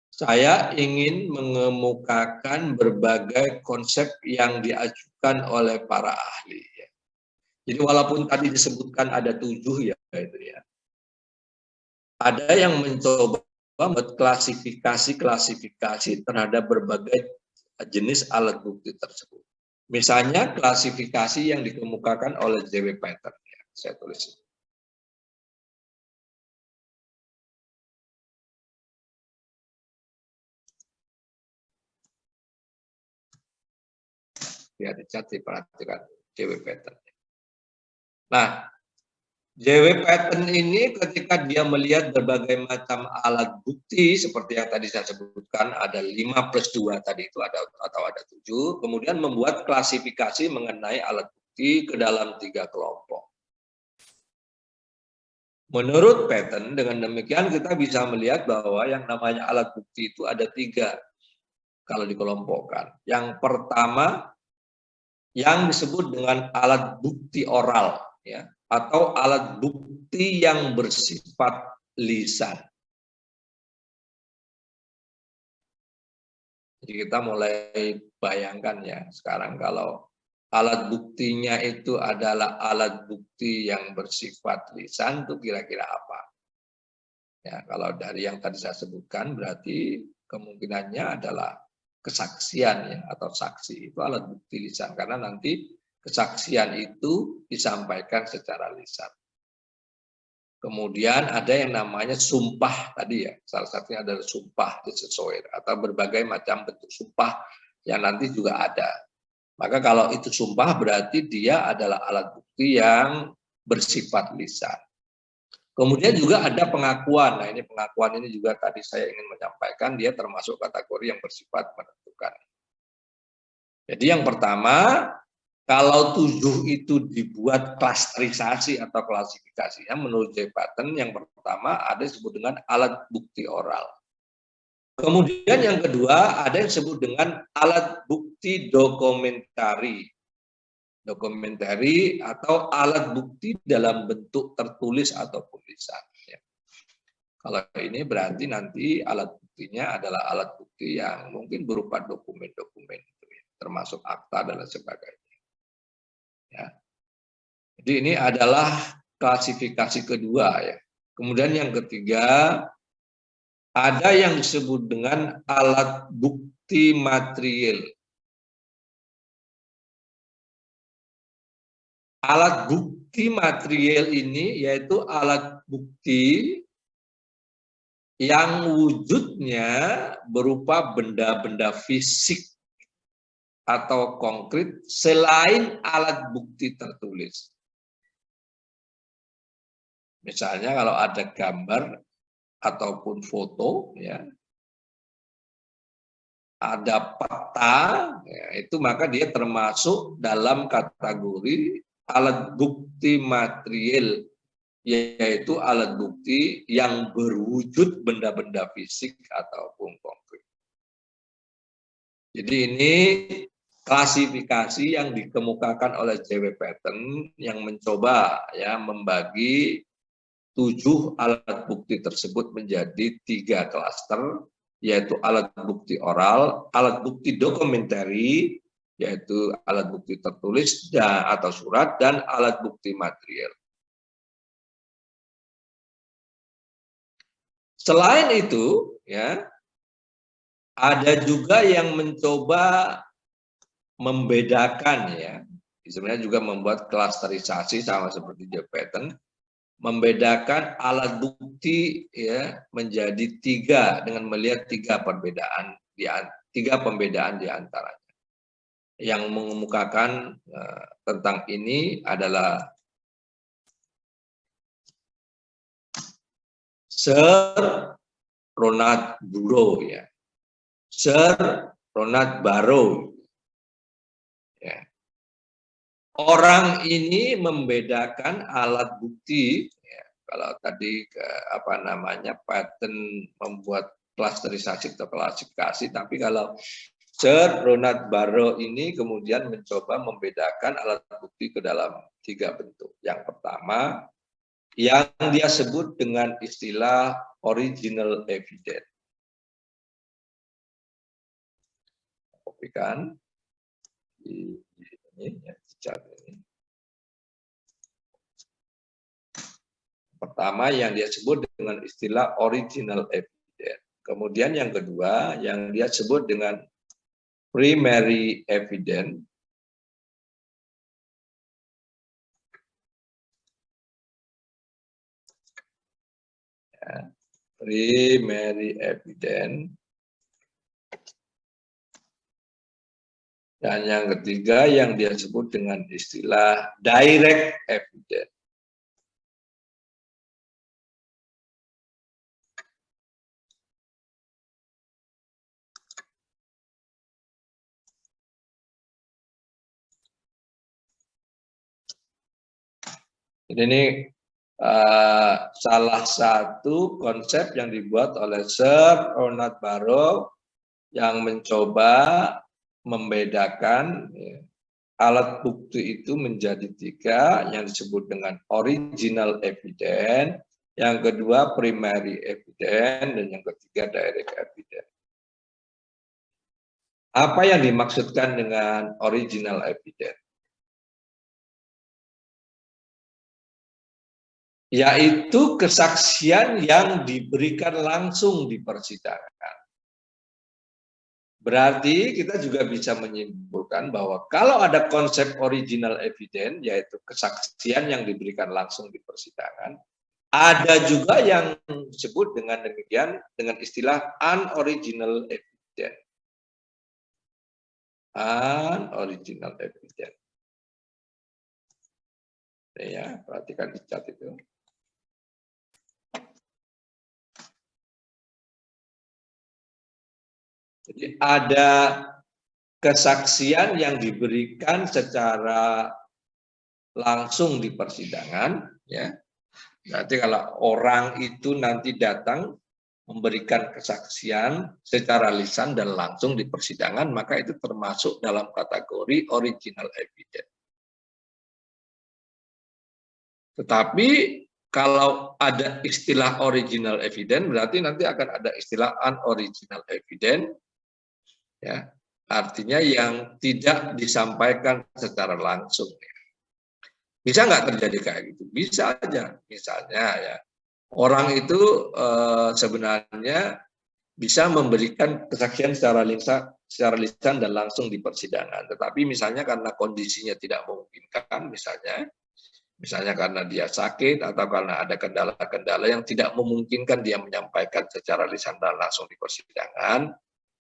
saya ingin mengemukakan berbagai konsep yang diajukan oleh para ahli. Ya. Jadi walaupun tadi disebutkan ada 7, ya, itu ya, ada yang mencoba membuat klasifikasi terhadap berbagai jenis alat bukti tersebut. Misalnya klasifikasi yang dikemukakan oleh J.W. Paton. Ya, saya tulis. Ya, dicat, diperhatikan J.W. Paton. Nah, J.W. Paton ini ketika dia melihat berbagai macam alat bukti seperti yang tadi saya sebutkan, ada 5+2 tadi itu ada 7, kemudian membuat klasifikasi mengenai alat bukti ke dalam 3 kelompok. Menurut Paton, dengan demikian kita bisa melihat bahwa yang namanya alat bukti itu ada 3 kalau dikelompokkan. Yang pertama yang disebut dengan alat bukti oral, ya, atau alat bukti yang bersifat lisan. Jadi kita mulai bayangkan, ya, sekarang kalau alat buktinya itu adalah alat bukti yang bersifat lisan, itu kira-kira apa? Ya, kalau dari yang tadi saya sebutkan berarti kemungkinannya adalah kesaksian, ya, atau saksi. Itu alat bukti lisan karena nanti kesaksian itu disampaikan secara lisan. Kemudian ada yang namanya sumpah tadi, ya. Salah satunya adalah sumpah disesuaikan atau berbagai macam bentuk sumpah yang nanti juga ada. Maka kalau itu sumpah berarti dia adalah alat bukti yang bersifat lisan. Kemudian juga ada pengakuan. Nah, ini pengakuan ini juga tadi saya ingin menyampaikan dia termasuk kategori yang bersifat menentukan. Jadi yang pertama, kalau 7 itu dibuat klasterisasi atau klasifikasinya menurut J. Paton, yang pertama ada yang disebut dengan alat bukti oral. Kemudian yang kedua ada yang disebut dengan alat bukti dokumentari. Dokumentari atau alat bukti dalam bentuk tertulis ataupun lisan. Ya. Kalau ini berarti nanti alat buktinya adalah alat bukti yang mungkin berupa dokumen-dokumen, termasuk akta dan lain sebagainya. Ya. Jadi ini adalah klasifikasi kedua, ya. Kemudian yang ketiga ada yang disebut dengan alat bukti material. Alat bukti material ini yaitu alat bukti yang wujudnya berupa benda-benda fisik atau konkret selain alat bukti tertulis. Misalnya kalau ada gambar ataupun foto, ya, ada peta, ya, itu maka dia termasuk dalam kategori alat bukti material, yaitu alat bukti yang berwujud benda-benda fisik ataupun konkret. Jadi ini klasifikasi yang dikemukakan oleh J.W. Paton yang mencoba, ya, membagi 7 alat bukti tersebut menjadi 3 klaster yaitu alat bukti oral, alat bukti dokumentari, yaitu alat bukti tertulis atau surat, dan alat bukti material. Selain itu, ya, ada juga yang mencoba membedakan, ya, sebenarnya juga membuat klasterisasi sama seperti job pattern, membedakan alat bukti, ya, menjadi 3 dengan melihat 3 pembedaan di antaranya. Yang mengemukakan tentang ini adalah Sir Ronald Barrow, ya. Sir Ronald Barrow. Ya. Orang ini membedakan alat bukti, ya, kalau tadi pattern membuat klasterisasi atau klasifikasi, tapi kalau Sir Ronald Barrow ini kemudian mencoba membedakan alat bukti ke dalam 3 bentuk. Yang pertama, yang dia sebut dengan istilah original evidence. Kopikan di ini, ya, di chart ini. Pertama, yang dia sebut dengan istilah original evidence. Kemudian yang kedua, yang dia sebut dengan primary evidence. Ya, primary evidence. Dan yang ketiga yang dia sebut dengan istilah direct evidence. Ini salah satu konsep yang dibuat oleh Sir Ronald Barrow yang mencoba membedakan, ya, alat bukti itu menjadi 3, yang disebut dengan original evidence, yang kedua primary evidence, dan yang ketiga direct evidence. Apa yang dimaksudkan dengan original evidence? Yaitu kesaksian yang diberikan langsung di persidangan. Berarti kita juga bisa menyimpulkan bahwa kalau ada konsep original evidence, yaitu kesaksian yang diberikan langsung di persidangan, ada juga yang disebut dengan demikian dengan istilah unoriginal evidence. Unoriginal evidence. Ya, perhatikan di chat itu. Jadi ada kesaksian yang diberikan secara langsung di persidangan, ya. Nanti kalau orang itu nanti datang memberikan kesaksian secara lisan dan langsung di persidangan, maka itu termasuk dalam kategori original evidence. Tetapi kalau ada istilah original evidence, berarti nanti akan ada istilah unoriginal evidence, ya, artinya yang tidak disampaikan secara langsung. Ya. Bisa nggak terjadi kayak gitu? Bisa aja. Misalnya, ya, orang itu sebenarnya bisa memberikan kesaksian secara lisan dan langsung di persidangan. Tetapi misalnya karena kondisinya tidak memungkinkan, misalnya karena dia sakit atau karena ada kendala-kendala yang tidak memungkinkan dia menyampaikan secara lisan dan langsung di persidangan,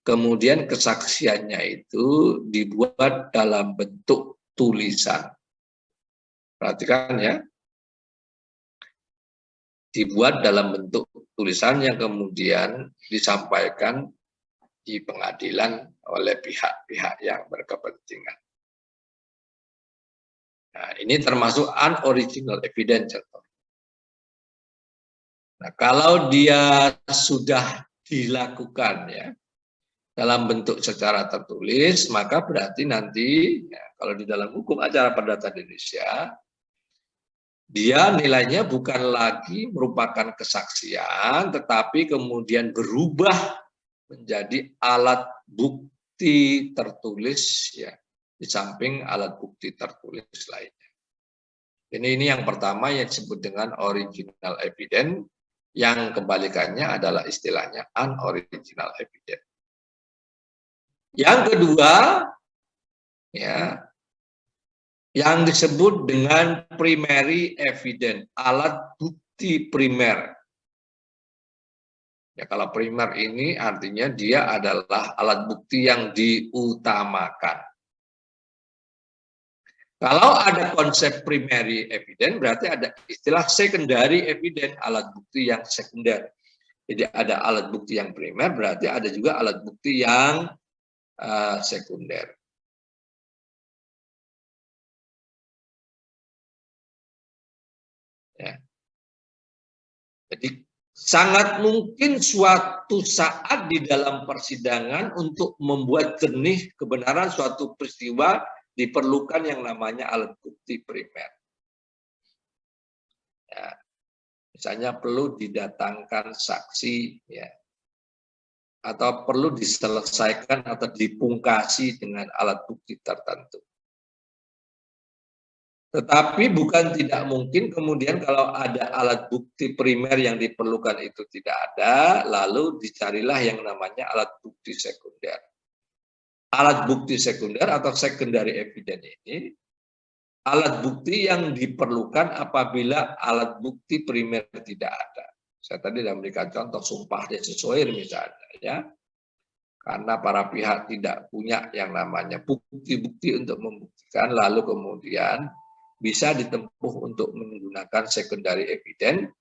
kemudian kesaksiannya itu dibuat dalam bentuk tulisan. Perhatikan, ya. Dibuat dalam bentuk tulisan yang kemudian disampaikan di pengadilan oleh pihak-pihak yang berkepentingan. Nah, ini termasuk unoriginal evidence. Nah, kalau dia sudah dilakukan, ya, dalam bentuk secara tertulis, maka berarti nanti, ya, kalau di dalam hukum acara perdata di Indonesia, dia nilainya bukan lagi merupakan kesaksian, tetapi kemudian berubah menjadi alat bukti tertulis, ya, di samping alat bukti tertulis lainnya. Ini yang pertama yang disebut dengan original evidence, yang kebalikannya adalah istilahnya unoriginal evidence. Yang kedua, ya, yang disebut dengan primary evidence, alat bukti primer. Ya, kalau primer ini artinya dia adalah alat bukti yang diutamakan. Kalau ada konsep primary evidence, berarti ada istilah secondary evidence, alat bukti yang sekunder. Jadi ada alat bukti yang primer, berarti ada juga alat bukti yang sekunder. Ya. Jadi sangat mungkin suatu saat di dalam persidangan untuk membuat jernih kebenaran suatu peristiwa diperlukan yang namanya alat bukti primer. Ya. Misalnya perlu didatangkan saksi, ya, atau perlu diselesaikan atau dipungkasi dengan alat bukti tertentu. Tetapi bukan tidak mungkin kemudian kalau ada alat bukti primer yang diperlukan itu tidak ada, lalu dicarilah yang namanya alat bukti sekunder. Alat bukti sekunder atau secondary evidence ini alat bukti yang diperlukan apabila alat bukti primer tidak ada. Saya tadi sudah memberikan contoh sumpah desoir misalnya, ya. Karena para pihak tidak punya yang namanya bukti-bukti untuk membuktikan, lalu kemudian bisa ditempuh untuk menggunakan secondary evidence,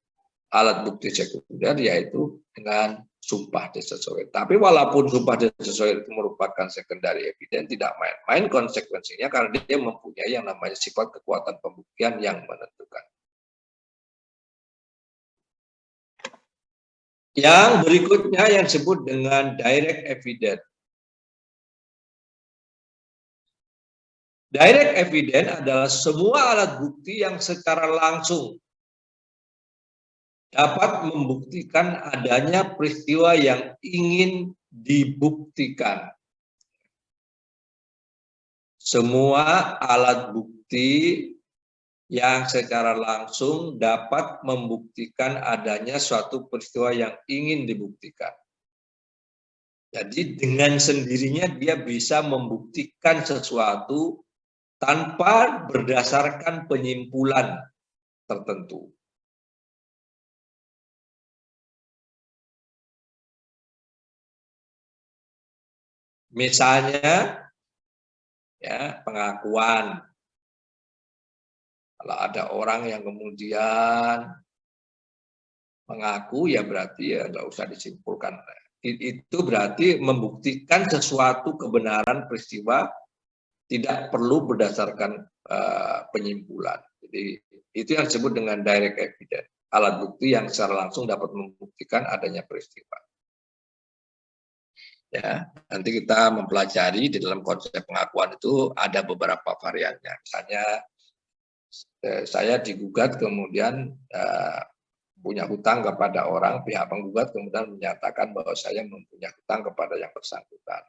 alat bukti sekunder, yaitu dengan sumpah desoir. Tapi walaupun sumpah desoir itu merupakan secondary evidence, tidak main-main konsekuensinya karena dia mempunyai yang namanya sifat kekuatan pembuktian yang menentukan. Yang berikutnya yang disebut dengan direct evidence. Direct evidence adalah semua alat bukti yang secara langsung dapat membuktikan adanya peristiwa yang ingin dibuktikan. Semua alat bukti yang secara langsung dapat membuktikan adanya suatu peristiwa yang ingin dibuktikan. Jadi dengan sendirinya dia bisa membuktikan sesuatu tanpa berdasarkan penyimpulan tertentu. Misalnya, ya, pengakuan. Kalau ada orang yang kemudian mengaku, ya berarti ya nggak usah disimpulkan. Itu berarti membuktikan sesuatu kebenaran peristiwa tidak perlu berdasarkan penyimpulan. Jadi itu yang disebut dengan direct evidence, alat bukti yang secara langsung dapat membuktikan adanya peristiwa. Ya, nanti kita mempelajari di dalam konsep pengakuan itu ada beberapa variannya. Misalnya saya digugat kemudian punya hutang kepada orang, pihak penggugat kemudian menyatakan bahwa saya mempunyai hutang kepada yang bersangkutan.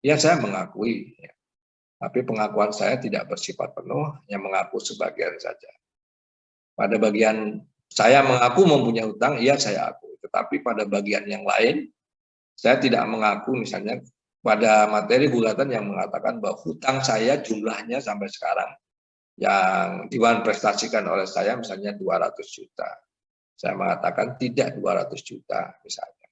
Ya, saya mengakui, ya. Tapi pengakuan saya tidak bersifat penuh, hanya mengaku sebagian saja. Pada bagian saya mengaku mempunyai hutang, iya saya akui. Tetapi pada bagian yang lain, saya tidak mengaku, misalnya pada materi gugatan yang mengatakan bahwa hutang saya jumlahnya sampai sekarang yang dimanifestasikan oleh saya misalnya 200 juta. Saya mengatakan tidak 200 juta misalnya.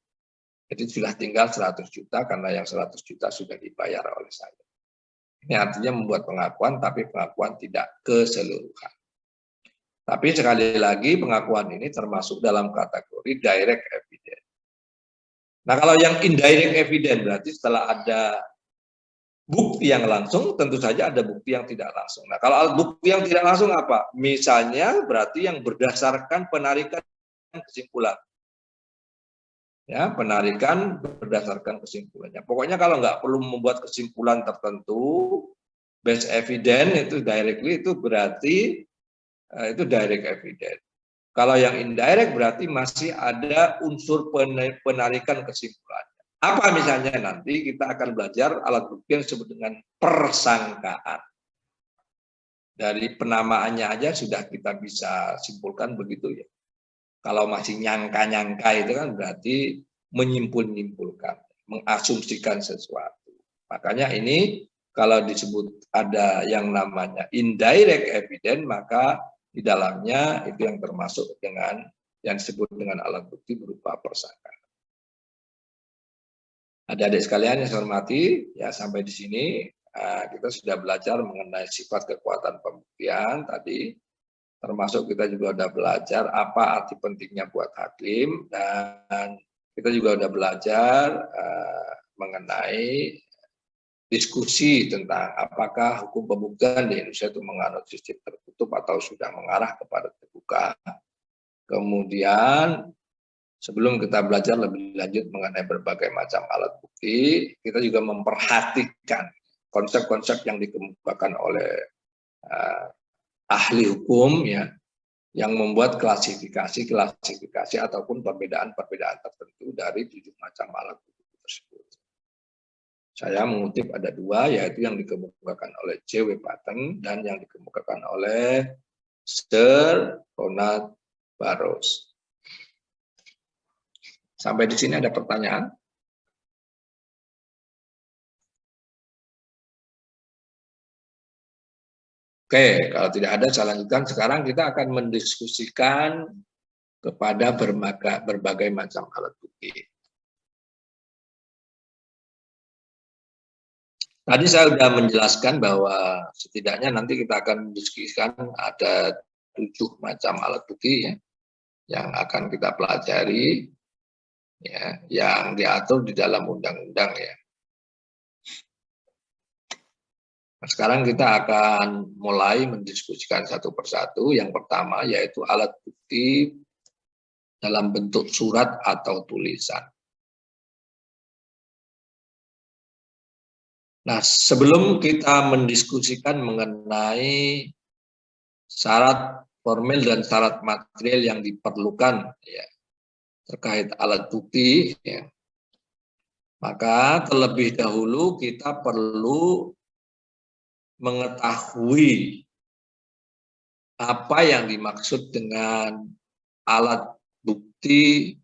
Jadi sudah tinggal 100 juta karena yang 100 juta sudah dibayar oleh saya. Ini artinya membuat pengakuan, tapi pengakuan tidak keseluruhan. Tapi sekali lagi pengakuan ini termasuk dalam kategori direct evidence. Nah, kalau yang indirect evidence berarti setelah ada bukti yang langsung, tentu saja ada bukti yang tidak langsung. Nah, kalau bukti yang tidak langsung apa? Misalnya berarti yang berdasarkan penarikan kesimpulan. Ya, penarikan berdasarkan kesimpulannya. Pokoknya kalau nggak perlu membuat kesimpulan tertentu, based evidence itu directly itu berarti itu direct evidence. Kalau yang indirect berarti masih ada unsur penarikan kesimpulannya. Apa misalnya nanti kita akan belajar alat bukti yang disebut dengan persangkaan. Dari penamaannya aja sudah kita bisa simpulkan begitu ya. Kalau masih nyangka-nyangka itu kan berarti menyimpul-nyimpulkan, mengasumsikan sesuatu. Makanya ini kalau disebut ada yang namanya indirect evidence, maka di dalamnya itu yang termasuk dengan yang disebut dengan alat bukti berupa persangkaan. Adik-adik sekalian yang saya hormati, ya sampai di sini kita sudah belajar mengenai sifat kekuatan pembuktian tadi. Termasuk kita juga sudah belajar apa arti pentingnya buat hakim, dan kita juga sudah belajar mengenai diskusi tentang apakah hukum pembuktian di Indonesia itu menganut sistem tertutup atau sudah mengarah kepada terbuka. Kemudian sebelum kita belajar lebih lanjut mengenai berbagai macam alat bukti, kita juga memperhatikan konsep-konsep yang dikemukakan oleh ahli hukum ya, yang membuat klasifikasi ataupun perbedaan tertentu dari 7 macam alat bukti tersebut. Saya mengutip ada 2, yaitu yang dikemukakan oleh J.W. Patten dan yang dikemukakan oleh Sir Ronald Barrows. Sampai di sini ada pertanyaan? Oke, kalau tidak ada saya lanjutkan. Sekarang kita akan mendiskusikan kepada berbagai macam alat bukti. Tadi saya sudah menjelaskan bahwa setidaknya nanti kita akan mendiskusikan ada 7 macam alat bukti ya, yang akan kita pelajari, ya, yang diatur di dalam undang-undang ya. Nah, sekarang kita akan mulai mendiskusikan satu persatu. Yang pertama yaitu alat bukti dalam bentuk surat atau tulisan. Nah, sebelum kita mendiskusikan mengenai syarat formil dan syarat material yang diperlukan ya, terkait alat bukti, ya, maka terlebih dahulu kita perlu mengetahui apa yang dimaksud dengan alat bukti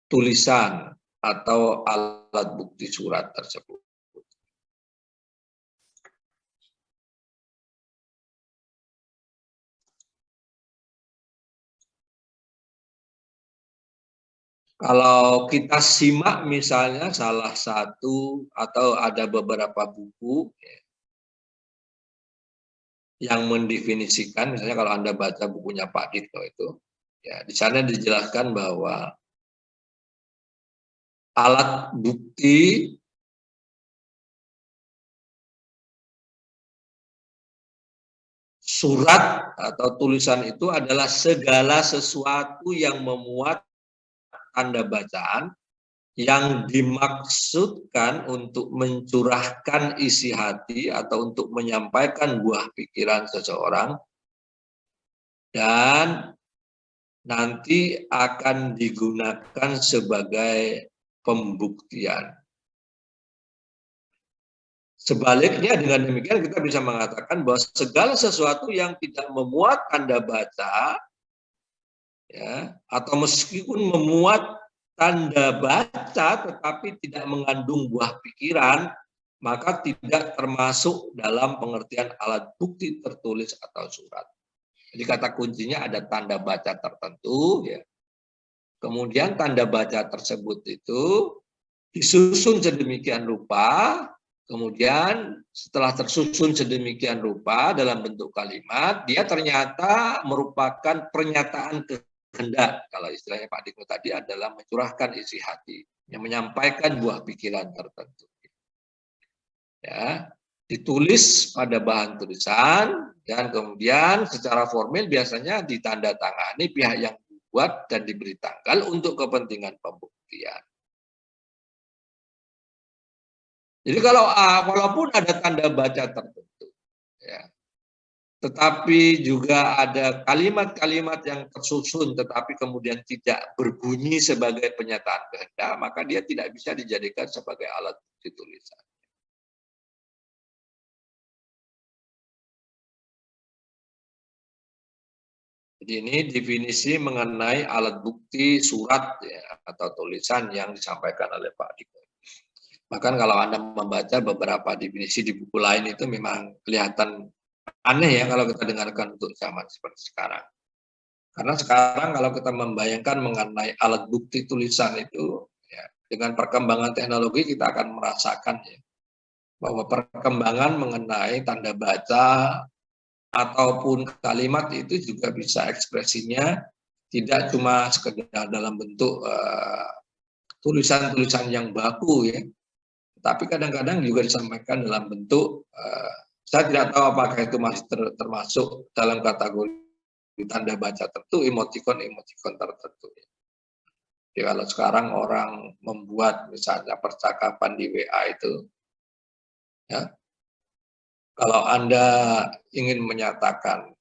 tulisan atau alat bukti surat tersebut. Kalau kita simak misalnya salah satu atau ada beberapa buku ya, yang mendefinisikan, misalnya kalau Anda baca bukunya Pak Dito itu, ya di sana dijelaskan bahwa alat bukti surat atau tulisan itu adalah segala sesuatu yang memuat tanda bacaan yang dimaksudkan untuk mencurahkan isi hati atau untuk menyampaikan buah pikiran seseorang dan nanti akan digunakan sebagai pembuktian. Sebaliknya dengan demikian kita bisa mengatakan bahwa segala sesuatu yang tidak memuat tanda baca ya, atau meskipun memuat tanda baca tetapi tidak mengandung buah pikiran, maka tidak termasuk dalam pengertian alat bukti tertulis atau surat. Jadi kata kuncinya ada tanda baca tertentu ya. Kemudian tanda baca tersebut itu disusun sedemikian rupa, kemudian setelah tersusun sedemikian rupa dalam bentuk kalimat, dia ternyata merupakan pernyataan kehendak. Kalau istilahnya Pak Diko tadi adalah mencurahkan isi hati, yang menyampaikan buah pikiran tertentu. Ya, ditulis pada bahan tulisan dan kemudian secara formil biasanya ditandatangani pihak yang membuat dan diberi tanggal untuk kepentingan pembuktian. Jadi kalau walaupun ada tanda baca tertentu, ya, tetapi juga ada kalimat-kalimat yang tersusun tetapi kemudian tidak berbunyi sebagai pernyataan kehendak, maka dia tidak bisa dijadikan sebagai alat bukti tulisan. Jadi ini definisi mengenai alat bukti surat ya, atau tulisan yang disampaikan oleh Pak Diko. Bahkan kalau Anda membaca beberapa definisi di buku lain itu memang kelihatan aneh ya kalau kita dengarkan untuk zaman seperti sekarang. Karena sekarang kalau kita membayangkan mengenai alat bukti tulisan itu, ya, dengan perkembangan teknologi kita akan merasakan ya, bahwa perkembangan mengenai tanda baca ataupun kalimat itu juga bisa ekspresinya tidak cuma sekedar dalam bentuk tulisan-tulisan yang baku ya, tapi kadang-kadang juga disampaikan dalam bentuk saya tidak tahu apakah itu masih termasuk dalam kategori tanda baca tertentu, emotikon tertentu. Jadi kalau sekarang orang membuat misalnya percakapan di WA itu, ya, kalau Anda ingin menyatakan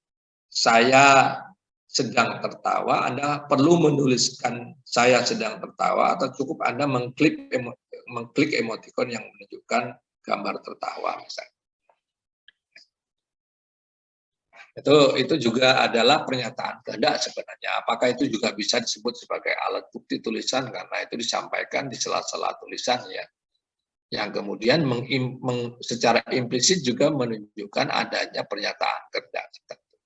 saya sedang tertawa, Anda perlu menuliskan saya sedang tertawa atau cukup Anda mengklik emotikon yang menunjukkan gambar tertawa misalnya. Itu juga adalah pernyataan kehendak sebenarnya. Apakah itu juga bisa disebut sebagai alat bukti tulisan karena itu disampaikan di sela-sela tulisan ya. Yang kemudian secara implisit juga menunjukkan adanya pernyataan kehendak tertentu.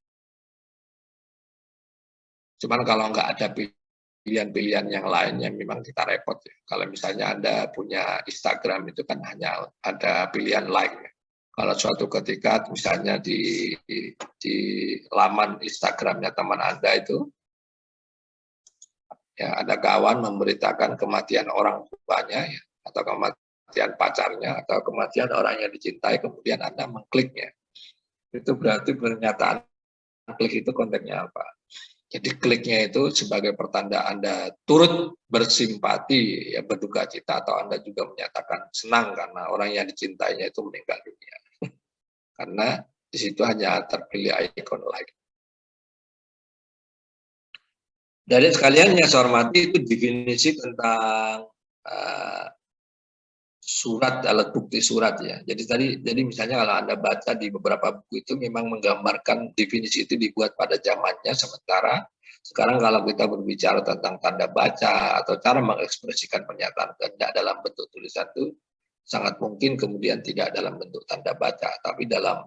Cuman kalau nggak ada pilihan-pilihan yang lain yang memang kita repot ya. Kalau misalnya Anda punya Instagram itu kan hanya ada pilihan like ya. Kalau suatu ketika misalnya di laman Instagramnya teman Anda itu, ya ada kawan memberitakan kematian orang tuanya, ya, atau kematian pacarnya, atau kematian orang yang dicintai, kemudian Anda mengkliknya. Itu berarti pernyataan klik itu konteksnya apa? Jadi kliknya itu sebagai pertanda Anda turut bersimpati, ya berduka cita, atau Anda juga menyatakan senang karena orang yang dicintainya itu meninggal dunia. Karena di situ hanya terpilih ikon like. Dari sekalian yang saya hormati itu definisi tentang surat, alat bukti surat ya. Jadi misalnya kalau Anda baca di beberapa buku itu memang menggambarkan definisi itu dibuat pada zamannya, sementara sekarang kalau kita berbicara tentang tanda baca atau cara mengekspresikan pernyataan kehendak dalam bentuk tulisan itu sangat mungkin kemudian tidak dalam bentuk tanda baca, tapi dalam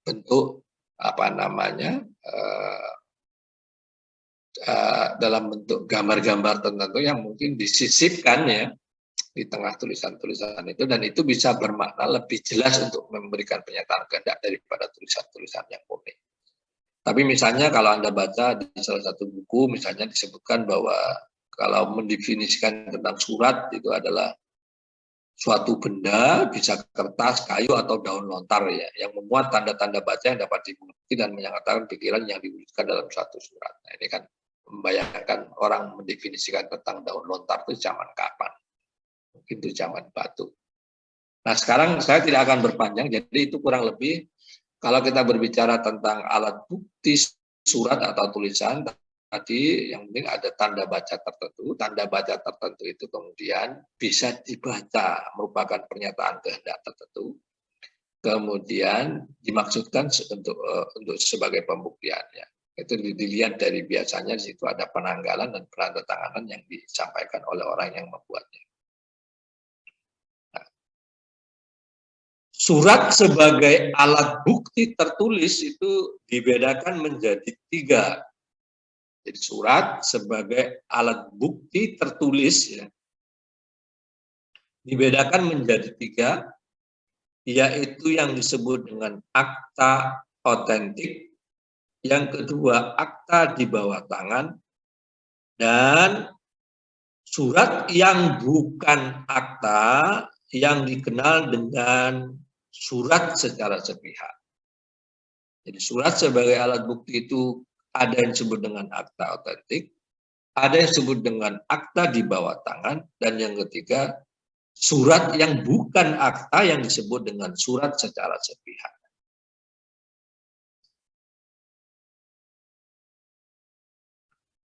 bentuk apa namanya dalam bentuk gambar-gambar tertentu yang mungkin disisipkan ya di tengah tulisan-tulisan itu, dan itu bisa bermakna lebih jelas untuk memberikan pernyataan kehendak daripada tulisan-tulisan yang murni. Tapi misalnya kalau Anda baca di salah satu buku misalnya disebutkan bahwa kalau mendefinisikan tentang surat itu adalah suatu benda, bisa kertas, kayu, atau daun lontar ya, yang memuat tanda-tanda baca yang dapat dimengerti dan menyatakan pikiran yang diwujudkan dalam satu surat. Nah, ini kan membayangkan orang mendefinisikan tentang daun lontar itu zaman kapan? Mungkin itu zaman batu. Nah, sekarang saya tidak akan berpanjang, jadi itu kurang lebih kalau kita berbicara tentang alat bukti surat atau tulisan, tadi yang penting ada tanda baca tertentu. Tanda baca tertentu itu kemudian bisa dibaca merupakan pernyataan kehendak tertentu. Kemudian dimaksudkan untuk sebagai pembuktiannya. Itu dilihat dari biasanya di situ ada penanggalan dan penandatanganan yang disampaikan oleh orang yang membuatnya. Nah, surat sebagai alat bukti tertulis itu dibedakan menjadi 3. Jadi surat sebagai alat bukti tertulis ya, dibedakan menjadi 3, yaitu yang disebut dengan akta otentik, yang kedua akta di bawah tangan, dan surat yang bukan akta yang dikenal dengan surat secara sepihak. Jadi surat sebagai alat bukti itu ada yang disebut dengan akta otentik, ada yang disebut dengan akta di bawah tangan, dan yang ketiga surat yang bukan akta yang disebut dengan surat secara sepihak.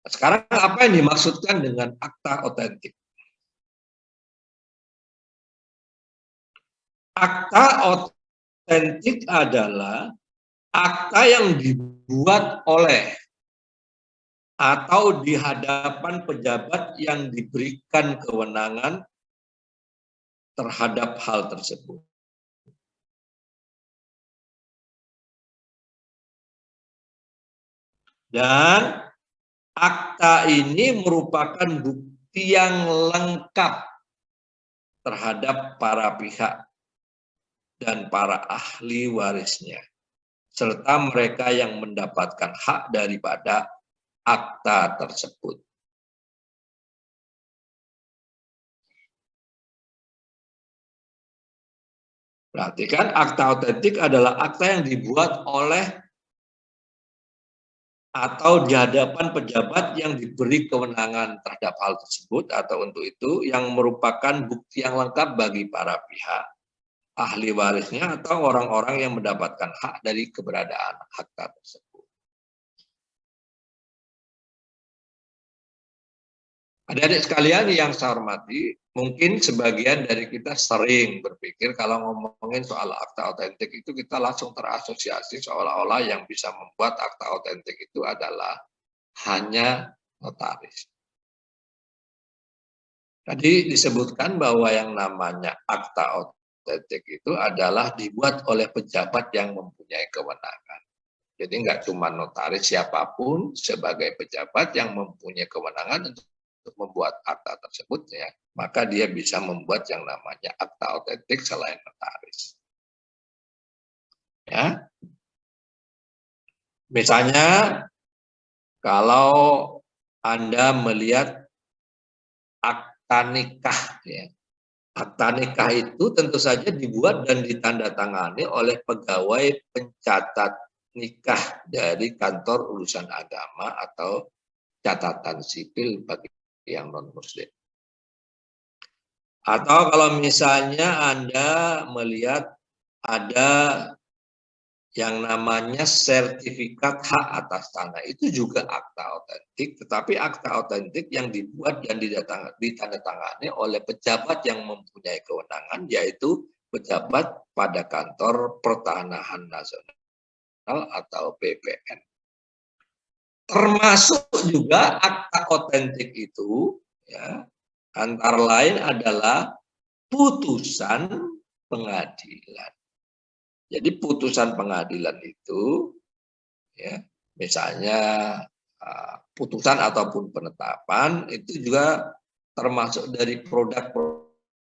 Sekarang apa yang dimaksudkan dengan akta otentik? Akta otentik adalah akta yang dibuat oleh atau di hadapan pejabat yang diberikan kewenangan terhadap hal tersebut. Dan akta ini merupakan bukti yang lengkap terhadap para pihak dan para ahli warisnya, serta mereka yang mendapatkan hak daripada akta tersebut. Perhatikan, akta otentik adalah akta yang dibuat oleh atau di hadapan pejabat yang diberi kewenangan terhadap hal tersebut atau untuk itu, yang merupakan bukti yang lengkap bagi para pihak, ahli warisnya atau orang-orang yang mendapatkan hak dari keberadaan akta tersebut. Adik-adik sekalian yang saya hormati, mungkin sebagian dari kita sering berpikir kalau ngomongin soal akta otentik itu kita langsung terasosiasi seolah-olah yang bisa membuat akta otentik itu adalah hanya notaris. Tadi disebutkan bahwa yang namanya akta otentik itu adalah dibuat oleh pejabat yang mempunyai kewenangan. Jadi nggak cuma notaris, siapapun sebagai pejabat yang mempunyai kewenangan untuk membuat akta tersebut, ya, maka dia bisa membuat yang namanya akta otentik selain notaris. Ya, misalnya kalau Anda melihat akta nikah, ya, akta nikah itu tentu saja dibuat dan ditandatangani oleh pegawai pencatat nikah dari kantor urusan agama atau catatan sipil bagi yang non-muslim. Atau kalau misalnya Anda melihat ada yang namanya sertifikat hak atas tanah, itu juga akta otentik, tetapi akta otentik yang dibuat dan ditandatangani oleh pejabat yang mempunyai kewenangan, yaitu pejabat pada kantor Pertanahan Nasional atau PPN. Termasuk juga akta otentik itu, ya, antara lain adalah putusan pengadilan. Jadi putusan pengadilan itu, ya, misalnya putusan ataupun penetapan itu juga termasuk dari produk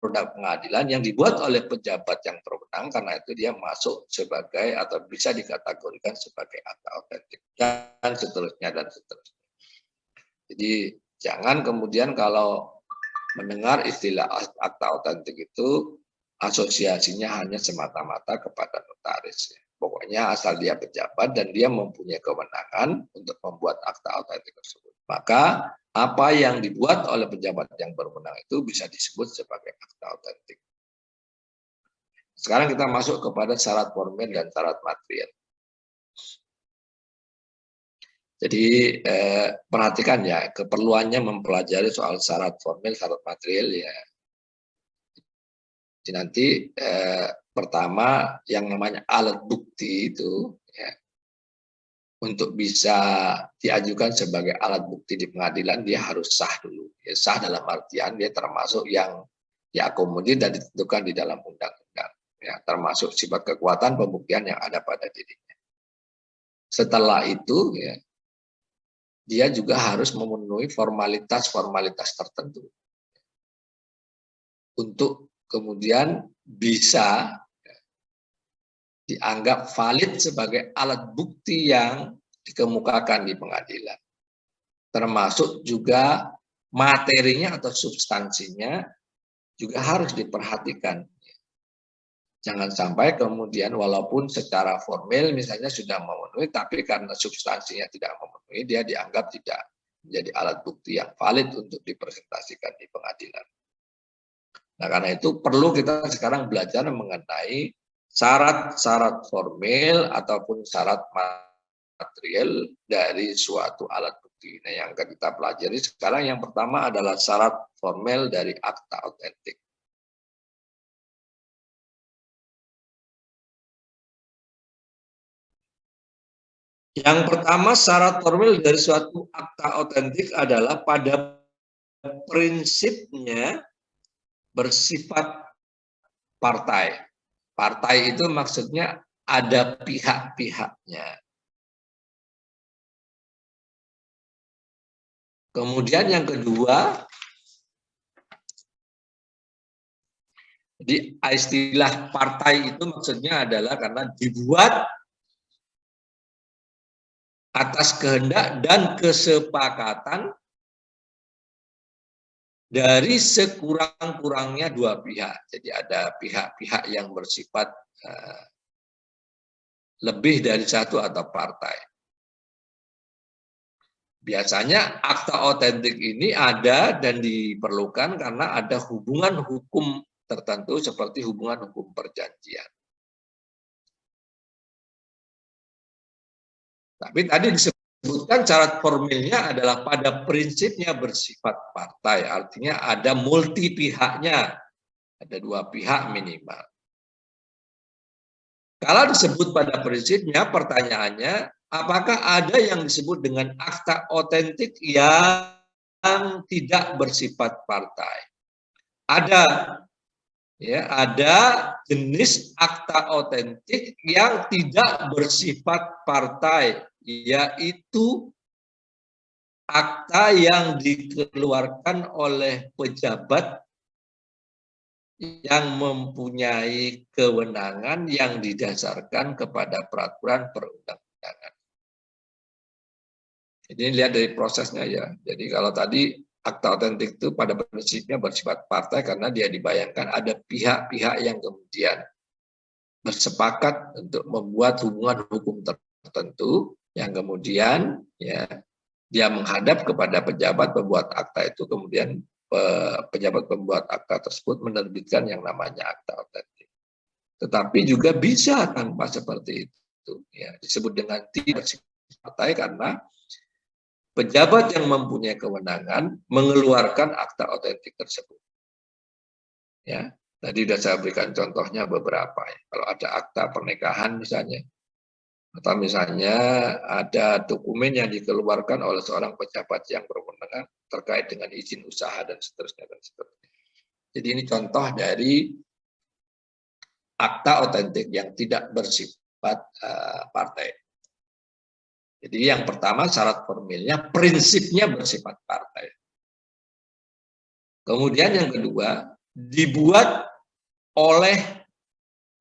pengadilan yang dibuat oleh pejabat yang berwenang, karena itu dia masuk sebagai atau bisa dikategorikan sebagai akta otentik dan seterusnya dan seterusnya. Jadi jangan kemudian kalau mendengar istilah akta otentik itu asosiasinya hanya semata-mata kepada notaris. Pokoknya asal dia pejabat dan dia mempunyai kewenangan untuk membuat akta otentik tersebut, maka apa yang dibuat oleh pejabat yang berwenang itu bisa disebut sebagai akta otentik. Sekarang kita masuk kepada syarat formil dan syarat material. Jadi perhatikan ya, keperluannya mempelajari soal syarat formil, syarat material ya. Jadi nanti pertama yang namanya alat bukti itu, ya, untuk bisa diajukan sebagai alat bukti di pengadilan dia harus sah dulu. Ya, sah dalam artian dia termasuk yang diakomodir dan ditentukan di dalam undang-undang. Ya, termasuk sifat kekuatan pembuktian yang ada pada dirinya. Setelah itu, ya, dia juga harus memenuhi formalitas-formalitas tertentu untuk kemudian bisa dianggap valid sebagai alat bukti yang dikemukakan di pengadilan. Termasuk juga materinya atau substansinya juga harus diperhatikan. Jangan sampai kemudian walaupun secara formil misalnya sudah memenuhi, tapi karena substansinya tidak memenuhi, dia dianggap tidak menjadi alat bukti yang valid untuk dipresentasikan di pengadilan. Nah, karena itu perlu kita sekarang belajar mengenai syarat-syarat formil ataupun syarat material dari suatu alat bukti bukti. Nah, yang kita pelajari sekarang yang pertama adalah syarat formel dari akta otentik. Yang pertama, syarat formil dari suatu akta otentik adalah pada prinsipnya bersifat partai. Partai itu maksudnya ada pihak-pihaknya. Kemudian yang kedua, di istilah partai itu maksudnya adalah karena dibuat atas kehendak dan kesepakatan dari sekurang-kurangnya dua pihak. Jadi ada pihak-pihak yang bersifat lebih dari satu atau partai. Biasanya akta otentik ini ada dan diperlukan karena ada hubungan hukum tertentu seperti hubungan hukum perjanjian. Tapi tadi disebutkan syarat formilnya adalah pada prinsipnya bersifat partai, artinya ada multi pihaknya, ada dua pihak minimal. Kalau disebut pada prinsipnya, pertanyaannya, apakah ada yang disebut dengan akta otentik yang tidak bersifat partai? Ada. Ya, ada jenis akta otentik yang tidak bersifat partai, yaitu akta yang dikeluarkan oleh pejabat yang mempunyai kewenangan yang didasarkan kepada peraturan perundang-undangan. Jadi lihat dari prosesnya ya. Jadi kalau tadi akta otentik itu pada prinsipnya bersifat partai karena dia dibayangkan ada pihak-pihak yang kemudian bersepakat untuk membuat hubungan hukum tertentu yang kemudian ya dia menghadap kepada pejabat pembuat akta itu, kemudian pejabat pembuat akta tersebut menerbitkan yang namanya akta otentik. Tetapi juga bisa tanpa seperti itu ya, disebut dengan tidak bersifat partai karena pejabat yang mempunyai kewenangan mengeluarkan akta otentik tersebut. Ya, tadi sudah saya berikan contohnya beberapa. Ya. Kalau ada akta pernikahan misalnya, atau misalnya ada dokumen yang dikeluarkan oleh seorang pejabat yang berwenang terkait dengan izin usaha dan seterusnya dan seterusnya. Jadi ini contoh dari akta otentik yang tidak bersifat partai. Jadi yang pertama syarat formilnya prinsipnya bersifat partai. Kemudian yang kedua dibuat oleh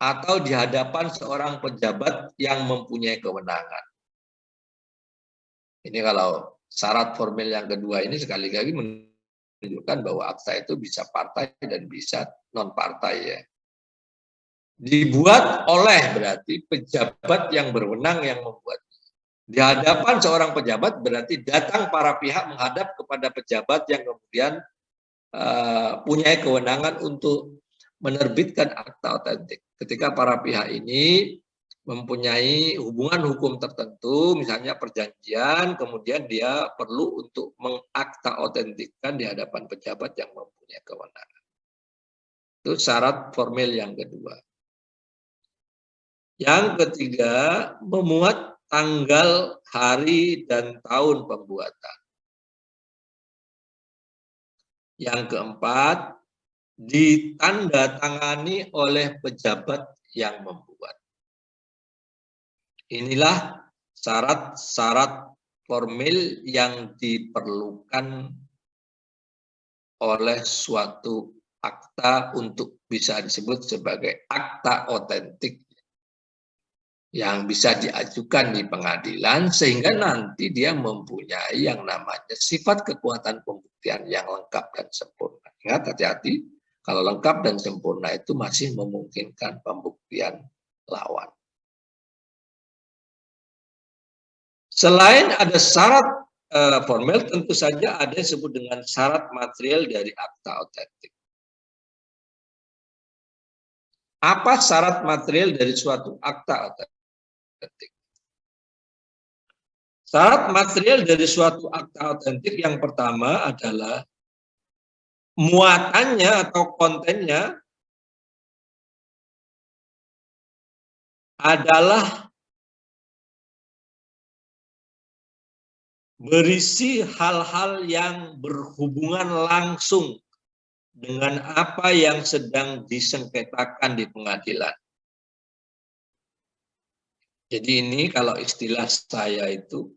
atau di hadapan seorang pejabat yang mempunyai kewenangan. Ini kalau syarat formil yang kedua ini sekali lagi menunjukkan bahwa akta itu bisa partai dan bisa non partai ya. Dibuat oleh berarti pejabat yang berwenang yang membuat. Di hadapan seorang pejabat berarti datang para pihak menghadap kepada pejabat yang kemudian punya kewenangan untuk menerbitkan akta otentik. Ketika para pihak ini mempunyai hubungan hukum tertentu, misalnya perjanjian, kemudian dia perlu untuk mengakta otentikkan di hadapan pejabat yang mempunyai kewenangan. Itu syarat formil yang kedua. Yang ketiga, memuat tanggal, hari, dan tahun pembuatan. Yang keempat, ditandatangani oleh pejabat yang membuat. Inilah syarat-syarat formil yang diperlukan oleh suatu akta untuk bisa disebut sebagai akta otentik yang bisa diajukan di pengadilan sehingga nanti dia mempunyai yang namanya sifat kekuatan pembuktian yang lengkap dan sempurna. Ingat, hati-hati, kalau lengkap dan sempurna itu masih memungkinkan pembuktian lawan. Selain ada syarat formil, tentu saja ada yang disebut dengan syarat material dari akta otentik. Apa syarat material dari suatu akta otentik? Syarat material dari suatu akta otentik yang pertama adalah muatannya atau kontennya adalah berisi hal-hal yang berhubungan langsung dengan apa yang sedang disengketakan di pengadilan. Jadi ini kalau istilah saya itu,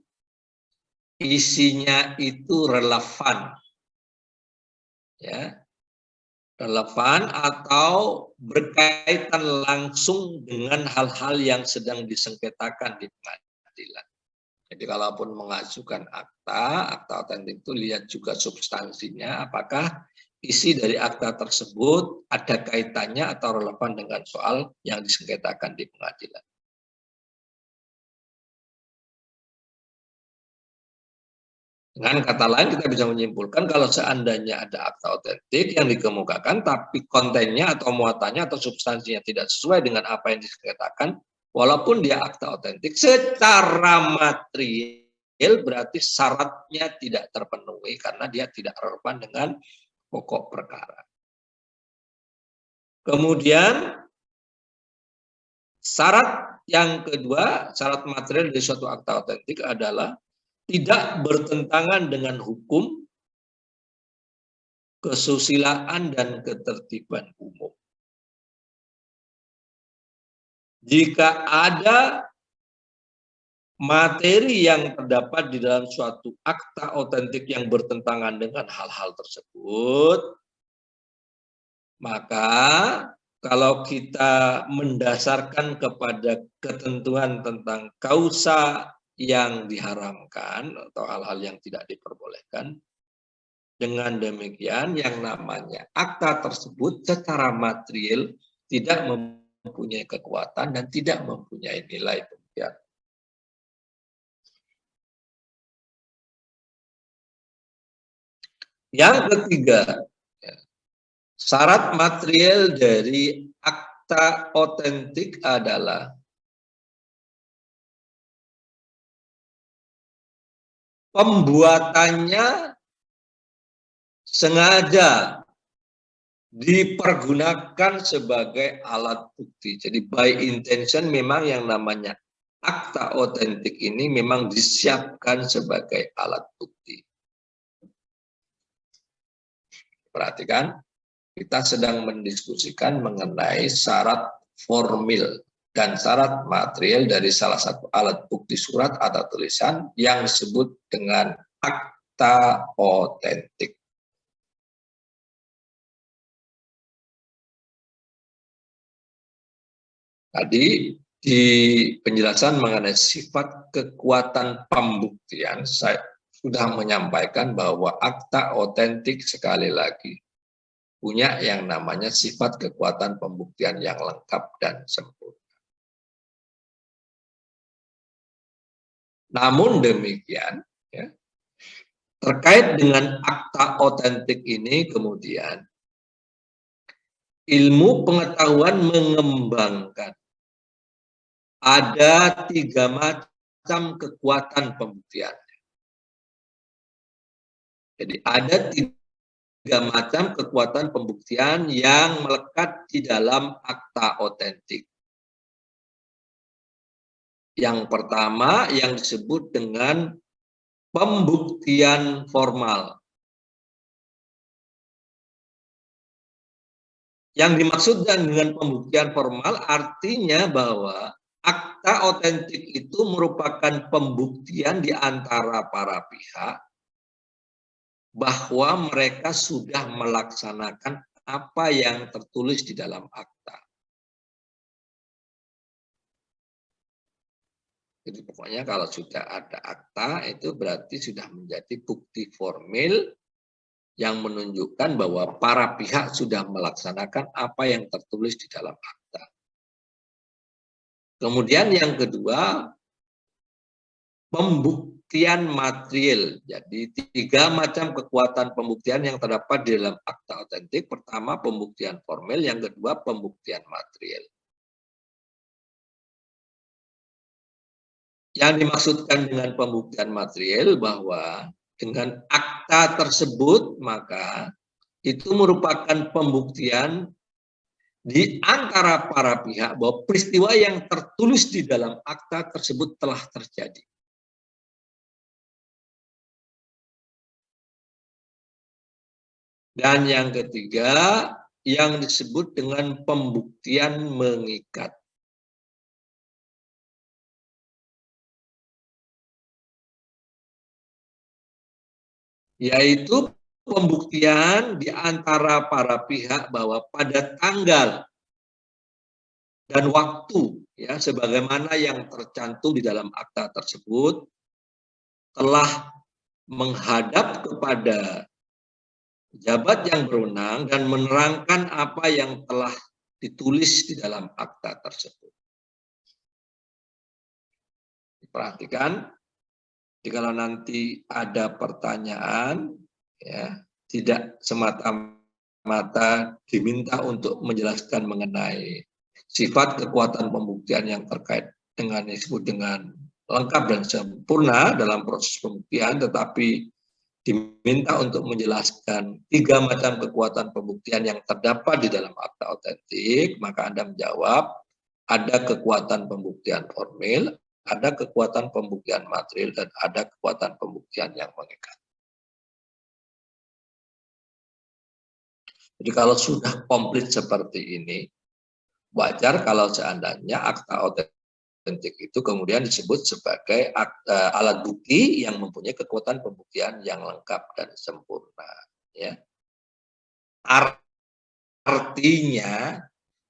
isinya itu relevan. Ya, relevan atau berkaitan langsung dengan hal-hal yang sedang disengketakan di pengadilan. Jadi kalaupun mengajukan akta otentik itu lihat juga substansinya, apakah isi dari akta tersebut ada kaitannya atau relevan dengan soal yang disengketakan di pengadilan. Dengan kata lain kita bisa menyimpulkan kalau seandainya ada akta otentik yang dikemukakan tapi kontennya atau muatannya atau substansinya tidak sesuai dengan apa yang disengketakan, walaupun dia akta otentik, secara material berarti syaratnya tidak terpenuhi karena dia tidak relevan dengan pokok perkara. Kemudian syarat yang kedua, syarat material dari suatu akta otentik adalah tidak bertentangan dengan hukum, kesusilaan, dan ketertiban umum. Jika ada materi yang terdapat di dalam suatu akta otentik yang bertentangan dengan hal-hal tersebut, maka kalau kita mendasarkan kepada ketentuan tentang kausa yang diharamkan atau hal-hal yang tidak diperbolehkan, dengan demikian yang namanya akta tersebut secara material tidak mempunyai kekuatan dan tidak mempunyai nilai pembuktian. Yang ketiga, syarat material dari akta otentik adalah pembuatannya sengaja dipergunakan sebagai alat bukti. Jadi by intention memang yang namanya akta otentik ini memang disiapkan sebagai alat bukti. Perhatikan, kita sedang mendiskusikan mengenai syarat formil dan syarat material dari salah satu alat bukti surat atau tulisan yang disebut dengan akta otentik. Tadi di penjelasan mengenai sifat kekuatan pembuktian, saya sudah menyampaikan bahwa akta otentik sekali lagi punya yang namanya sifat kekuatan pembuktian yang lengkap dan sempurna. Namun demikian, ya, terkait dengan akta otentik ini kemudian ilmu pengetahuan mengembangkan ada 3 macam kekuatan pembuktian. Jadi ada 3 macam kekuatan pembuktian yang melekat di dalam akta otentik. Yang pertama yang disebut dengan pembuktian formal. Yang dimaksudkan dengan pembuktian formal artinya bahwa akta otentik itu merupakan pembuktian di antara para pihak bahwa mereka sudah melaksanakan apa yang tertulis di dalam akta. Jadi pokoknya kalau sudah ada akta itu berarti sudah menjadi bukti formil yang menunjukkan bahwa para pihak sudah melaksanakan apa yang tertulis di dalam akta. Kemudian yang kedua, pembuktian material. Jadi 3 macam kekuatan pembuktian yang terdapat di dalam akta otentik. Pertama, pembuktian formil. Yang kedua, pembuktian material. Yang dimaksudkan dengan pembuktian material bahwa dengan akta tersebut maka itu merupakan pembuktian di antara para pihak bahwa peristiwa yang tertulis di dalam akta tersebut telah terjadi. Dan yang ketiga, yang disebut dengan pembuktian mengikat. Yaitu pembuktian di antara para pihak bahwa pada tanggal dan waktu, ya, sebagaimana yang tercantum di dalam akta tersebut, telah menghadap kepada pejabat yang berwenang dan menerangkan apa yang telah ditulis di dalam akta tersebut. Perhatikan, jika nanti ada pertanyaan, ya, tidak semata-mata diminta untuk menjelaskan mengenai sifat kekuatan pembuktian yang terkait dengan disebut dengan lengkap dan sempurna dalam proses pembuktian, tetapi diminta untuk menjelaskan 3 macam kekuatan pembuktian yang terdapat di dalam akta otentik, maka Anda menjawab ada kekuatan pembuktian formil, ada kekuatan pembuktian material, dan ada kekuatan pembuktian yang mengikat. Jadi kalau sudah komplit seperti ini, wajar kalau seandainya akta otentik itu kemudian disebut sebagai alat bukti yang mempunyai kekuatan pembuktian yang lengkap dan sempurna. Ya. Artinya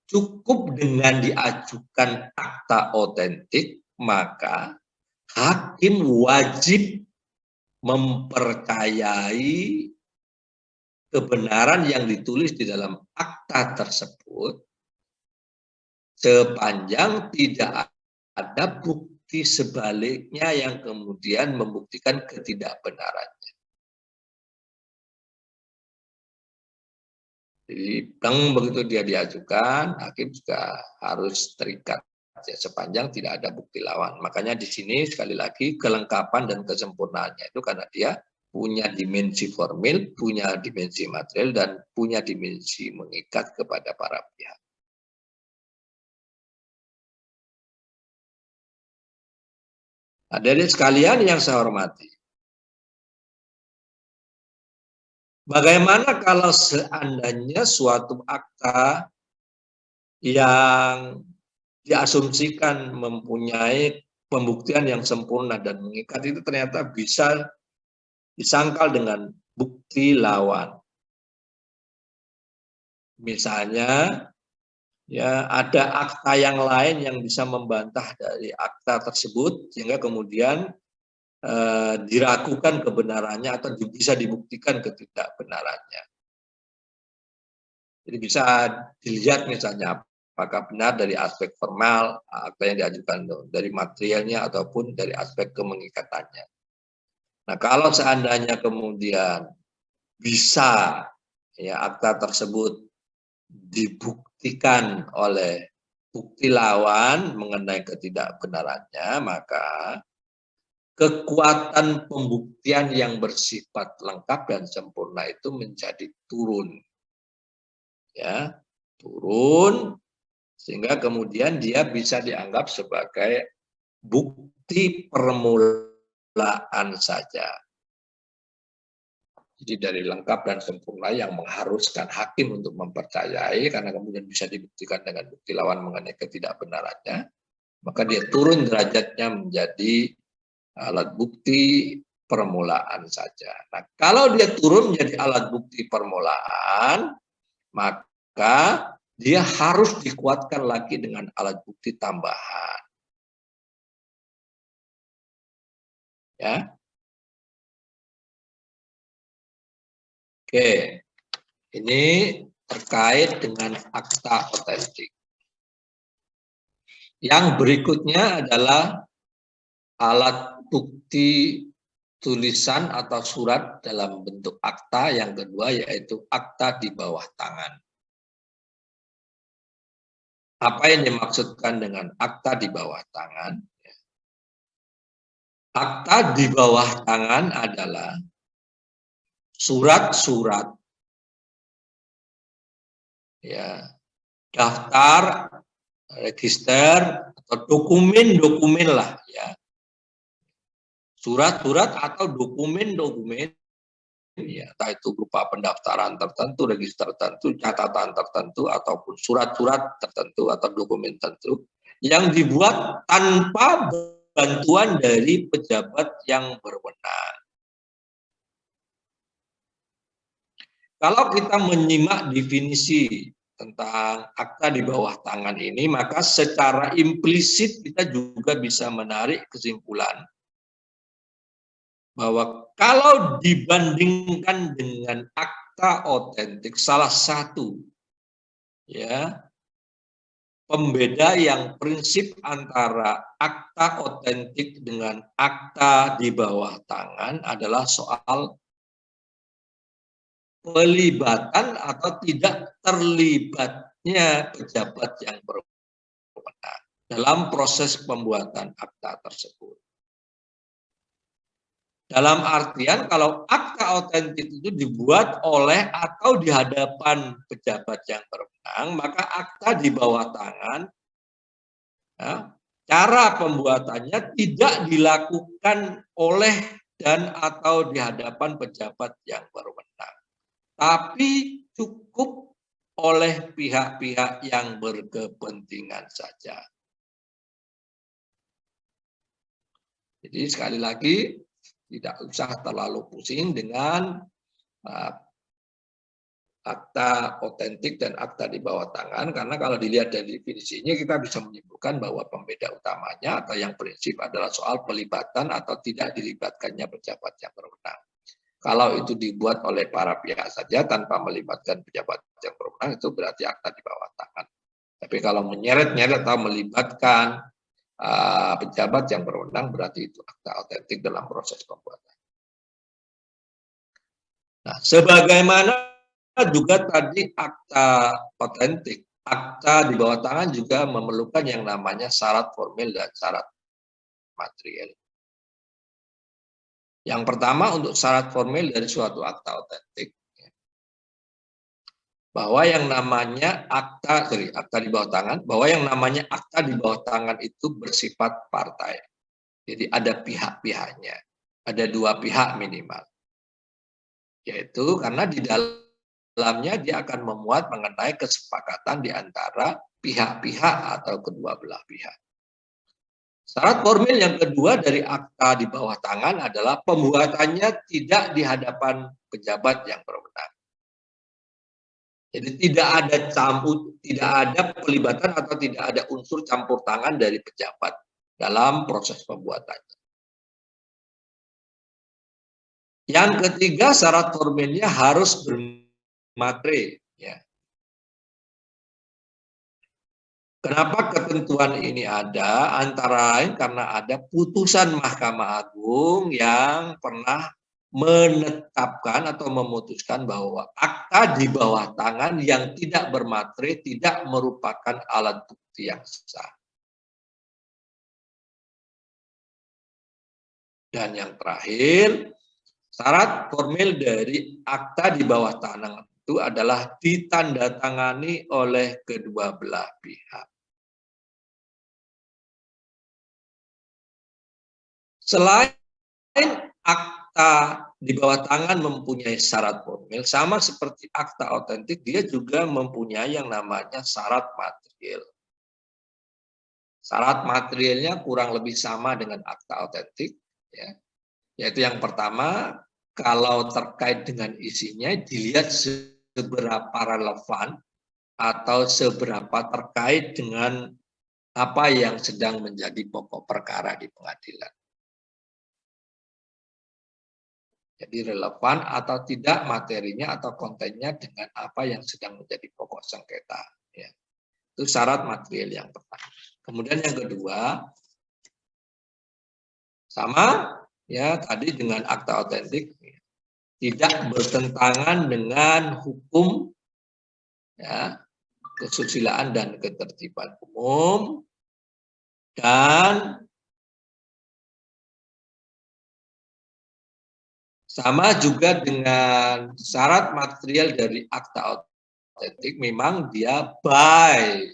cukup dengan diajukan akta otentik, maka hakim wajib mempercayai kebenaran yang ditulis di dalam akta tersebut sepanjang tidak ada bukti sebaliknya yang kemudian membuktikan ketidakbenarannya. Jadi begitu dia diajukan, hakim juga harus terikat ya, sepanjang tidak ada bukti lawan. Makanya di sini sekali lagi kelengkapan dan kesempurnaannya itu karena dia punya dimensi formil, punya dimensi material, dan punya dimensi mengikat kepada para pihak. Hadirin sekalian yang saya hormati, bagaimana kalau seandainya suatu akta yang diasumsikan mempunyai pembuktian yang sempurna dan mengikat itu ternyata bisa disangkal dengan bukti lawan. Misalnya, ya ada akta yang lain yang bisa membantah dari akta tersebut sehingga kemudian diragukan kebenarannya atau bisa dibuktikan ketidakbenarannya. Jadi bisa dilihat misalnya apakah benar dari aspek formal akta yang diajukan dari materialnya ataupun dari aspek kemengikatannya. Nah, kalau seandainya kemudian bisa ya akta tersebut dibuktikan oleh bukti lawan mengenai ketidakbenarannya, maka kekuatan pembuktian yang bersifat lengkap dan sempurna itu menjadi turun. Ya, turun sehingga kemudian dia bisa dianggap sebagai bukti permulaan saja. Jadi dari lengkap dan sempurna yang mengharuskan hakim untuk mempercayai karena kemudian bisa dibuktikan dengan bukti lawan mengenai ketidakbenarannya, maka dia turun derajatnya menjadi alat bukti permulaan saja. Nah, kalau dia turun menjadi alat bukti permulaan, maka dia harus dikuatkan lagi dengan alat bukti tambahan. Ya. Oke. Ini terkait dengan akta otentik. Yang berikutnya adalah alat bukti tulisan atau surat dalam bentuk akta. Yang kedua yaitu akta di bawah tangan. Apa yang dimaksudkan dengan akta di bawah tangan? Akta di bawah tangan adalah surat-surat, ya, daftar, register, atau dokumen-dokumen lah, ya, surat-surat atau dokumen-dokumen, ya, entah itu berupa pendaftaran tertentu, register tertentu, catatan tertentu, ataupun surat-surat tertentu atau dokumen tertentu yang dibuat tanpa bantuan dari pejabat yang berwenang. Kalau kita menyimak definisi tentang akta di bawah tangan ini, maka secara implisit kita juga bisa menarik kesimpulan bahwa kalau dibandingkan dengan akta otentik, salah satu, ya, pembeda yang prinsip antara akta otentik dengan akta di bawah tangan adalah soal pelibatan atau tidak terlibatnya pejabat yang berwenang dalam proses pembuatan akta tersebut. Dalam artian kalau akta otentik itu dibuat oleh atau di hadapan pejabat yang berwenang, maka akta di bawah tangan, ya, cara pembuatannya tidak dilakukan oleh dan atau di hadapan pejabat yang berwenang, tapi cukup oleh pihak-pihak yang berkepentingan saja. Jadi sekali lagi, tidak usah terlalu pusing dengan akta otentik dan akta di bawah tangan, karena kalau dilihat dari definisinya kita bisa menyimpulkan bahwa pembeda utamanya atau yang prinsip adalah soal pelibatan atau tidak dilibatkannya pejabat yang berwenang. Kalau itu dibuat oleh para pihak saja tanpa melibatkan pejabat yang berwenang, itu berarti akta di bawah tangan. Tapi kalau menyeret-nyeret atau melibatkan pejabat yang berwenang, berarti itu akta otentik dalam proses pembuatan. Nah, sebagaimana juga tadi akta otentik, akta di bawah tangan juga memerlukan yang namanya syarat formil dan syarat material. Yang pertama, untuk syarat formil dari suatu akta otentik, bahwa yang namanya akta di bawah tangan, bahwa yang namanya akta di bawah tangan itu bersifat partai. Jadi ada pihak-pihaknya, ada dua pihak minimal. Yaitu karena di dalamnya dia akan memuat mengenai kesepakatan di antara pihak-pihak atau kedua belah pihak. Syarat formil yang kedua dari akta di bawah tangan adalah pembuatannya tidak di hadapan pejabat yang berwenang. Jadi tidak ada pelibatan atau tidak ada unsur campur tangan dari pejabat dalam proses pembuatannya. Yang ketiga, syarat formilnya harus bermatre. Ya. Kenapa ketentuan ini ada? Antara lain karena ada putusan Mahkamah Agung yang pernah menetapkan atau memutuskan bahwa akta di bawah tangan yang tidak bermatre tidak merupakan alat bukti yang sah. Dan yang terakhir, syarat formil dari akta di bawah tangan itu adalah ditandatangani oleh kedua belah pihak. Selain akta di bawah tangan mempunyai syarat formil, sama seperti akta otentik, dia juga mempunyai yang namanya syarat material. Syarat materialnya kurang lebih sama dengan akta otentik, ya. Yaitu yang pertama, kalau terkait dengan isinya, dilihat seberapa relevan atau seberapa terkait dengan apa yang sedang menjadi pokok perkara di pengadilan. Jadi relevan atau tidak materinya atau kontennya dengan apa yang sedang menjadi pokok sengketa. Ya. Itu syarat material yang pertama. Kemudian yang kedua, sama ya tadi dengan akta otentik, tidak bertentangan dengan hukum, ya, kesusilaan dan ketertiban umum, dan Sama juga dengan syarat material dari akta otentik, memang dia by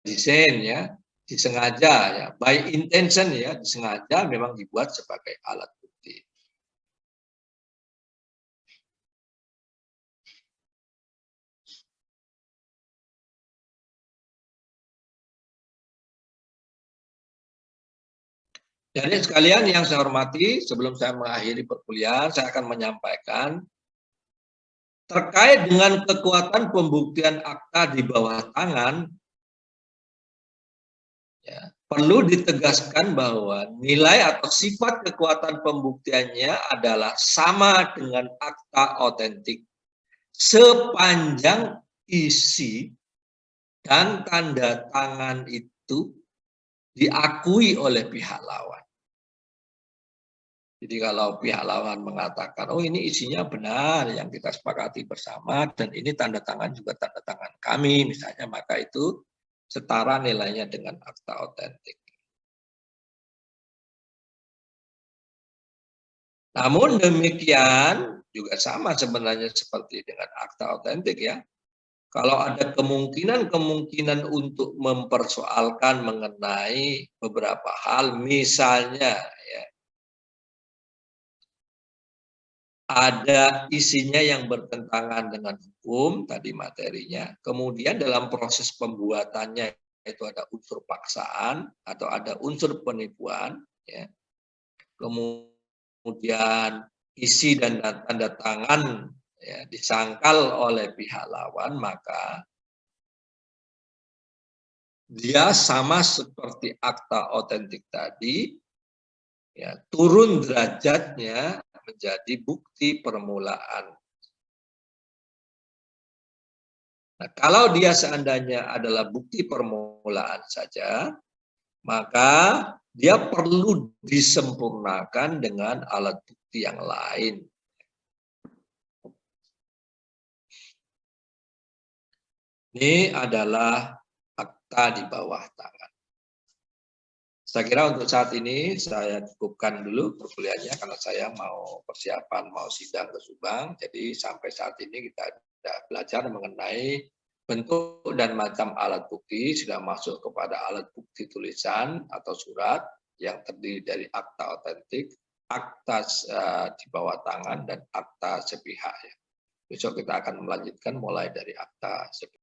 design ya, disengaja ya, by intention ya, disengaja memang dibuat sebagai alat bukti. Jadi sekalian yang saya hormati, sebelum saya mengakhiri perkuliahan, saya akan menyampaikan terkait dengan kekuatan pembuktian akta di bawah tangan, ya, perlu ditegaskan bahwa nilai atau sifat kekuatan pembuktiannya adalah sama dengan akta otentik sepanjang isi dan tanda tangan itu diakui oleh pihak lawan. Jadi kalau pihak lawan mengatakan, oh ini isinya benar yang kita sepakati bersama dan ini tanda tangan juga tanda tangan kami misalnya, maka itu setara nilainya dengan akta otentik. Namun demikian juga sama sebenarnya seperti dengan akta otentik ya. Kalau ada kemungkinan-kemungkinan untuk mempersoalkan mengenai beberapa hal, misalnya ya, ada isinya yang bertentangan dengan hukum, tadi materinya, kemudian dalam proses pembuatannya itu ada unsur paksaan atau ada unsur penipuan, ya. Kemudian isi dan tanda tangan ya, disangkal oleh pihak lawan, maka dia sama seperti akta otentik tadi, ya, turun derajatnya menjadi bukti permulaan. Nah, kalau dia seandainya adalah bukti permulaan saja, maka dia perlu disempurnakan dengan alat bukti yang lain. Ini adalah akta di bawah tangan. Saya kira untuk saat ini saya cukupkan dulu perkuliahannya karena saya mau persiapan mau sidang ke Subang. Jadi sampai saat ini kita sudah belajar mengenai bentuk dan macam alat bukti, sudah masuk kepada alat bukti tulisan atau surat yang terdiri dari akta otentik, akta di bawah tangan, dan akta sepihak. Besok kita akan melanjutkan mulai dari akta sepihak.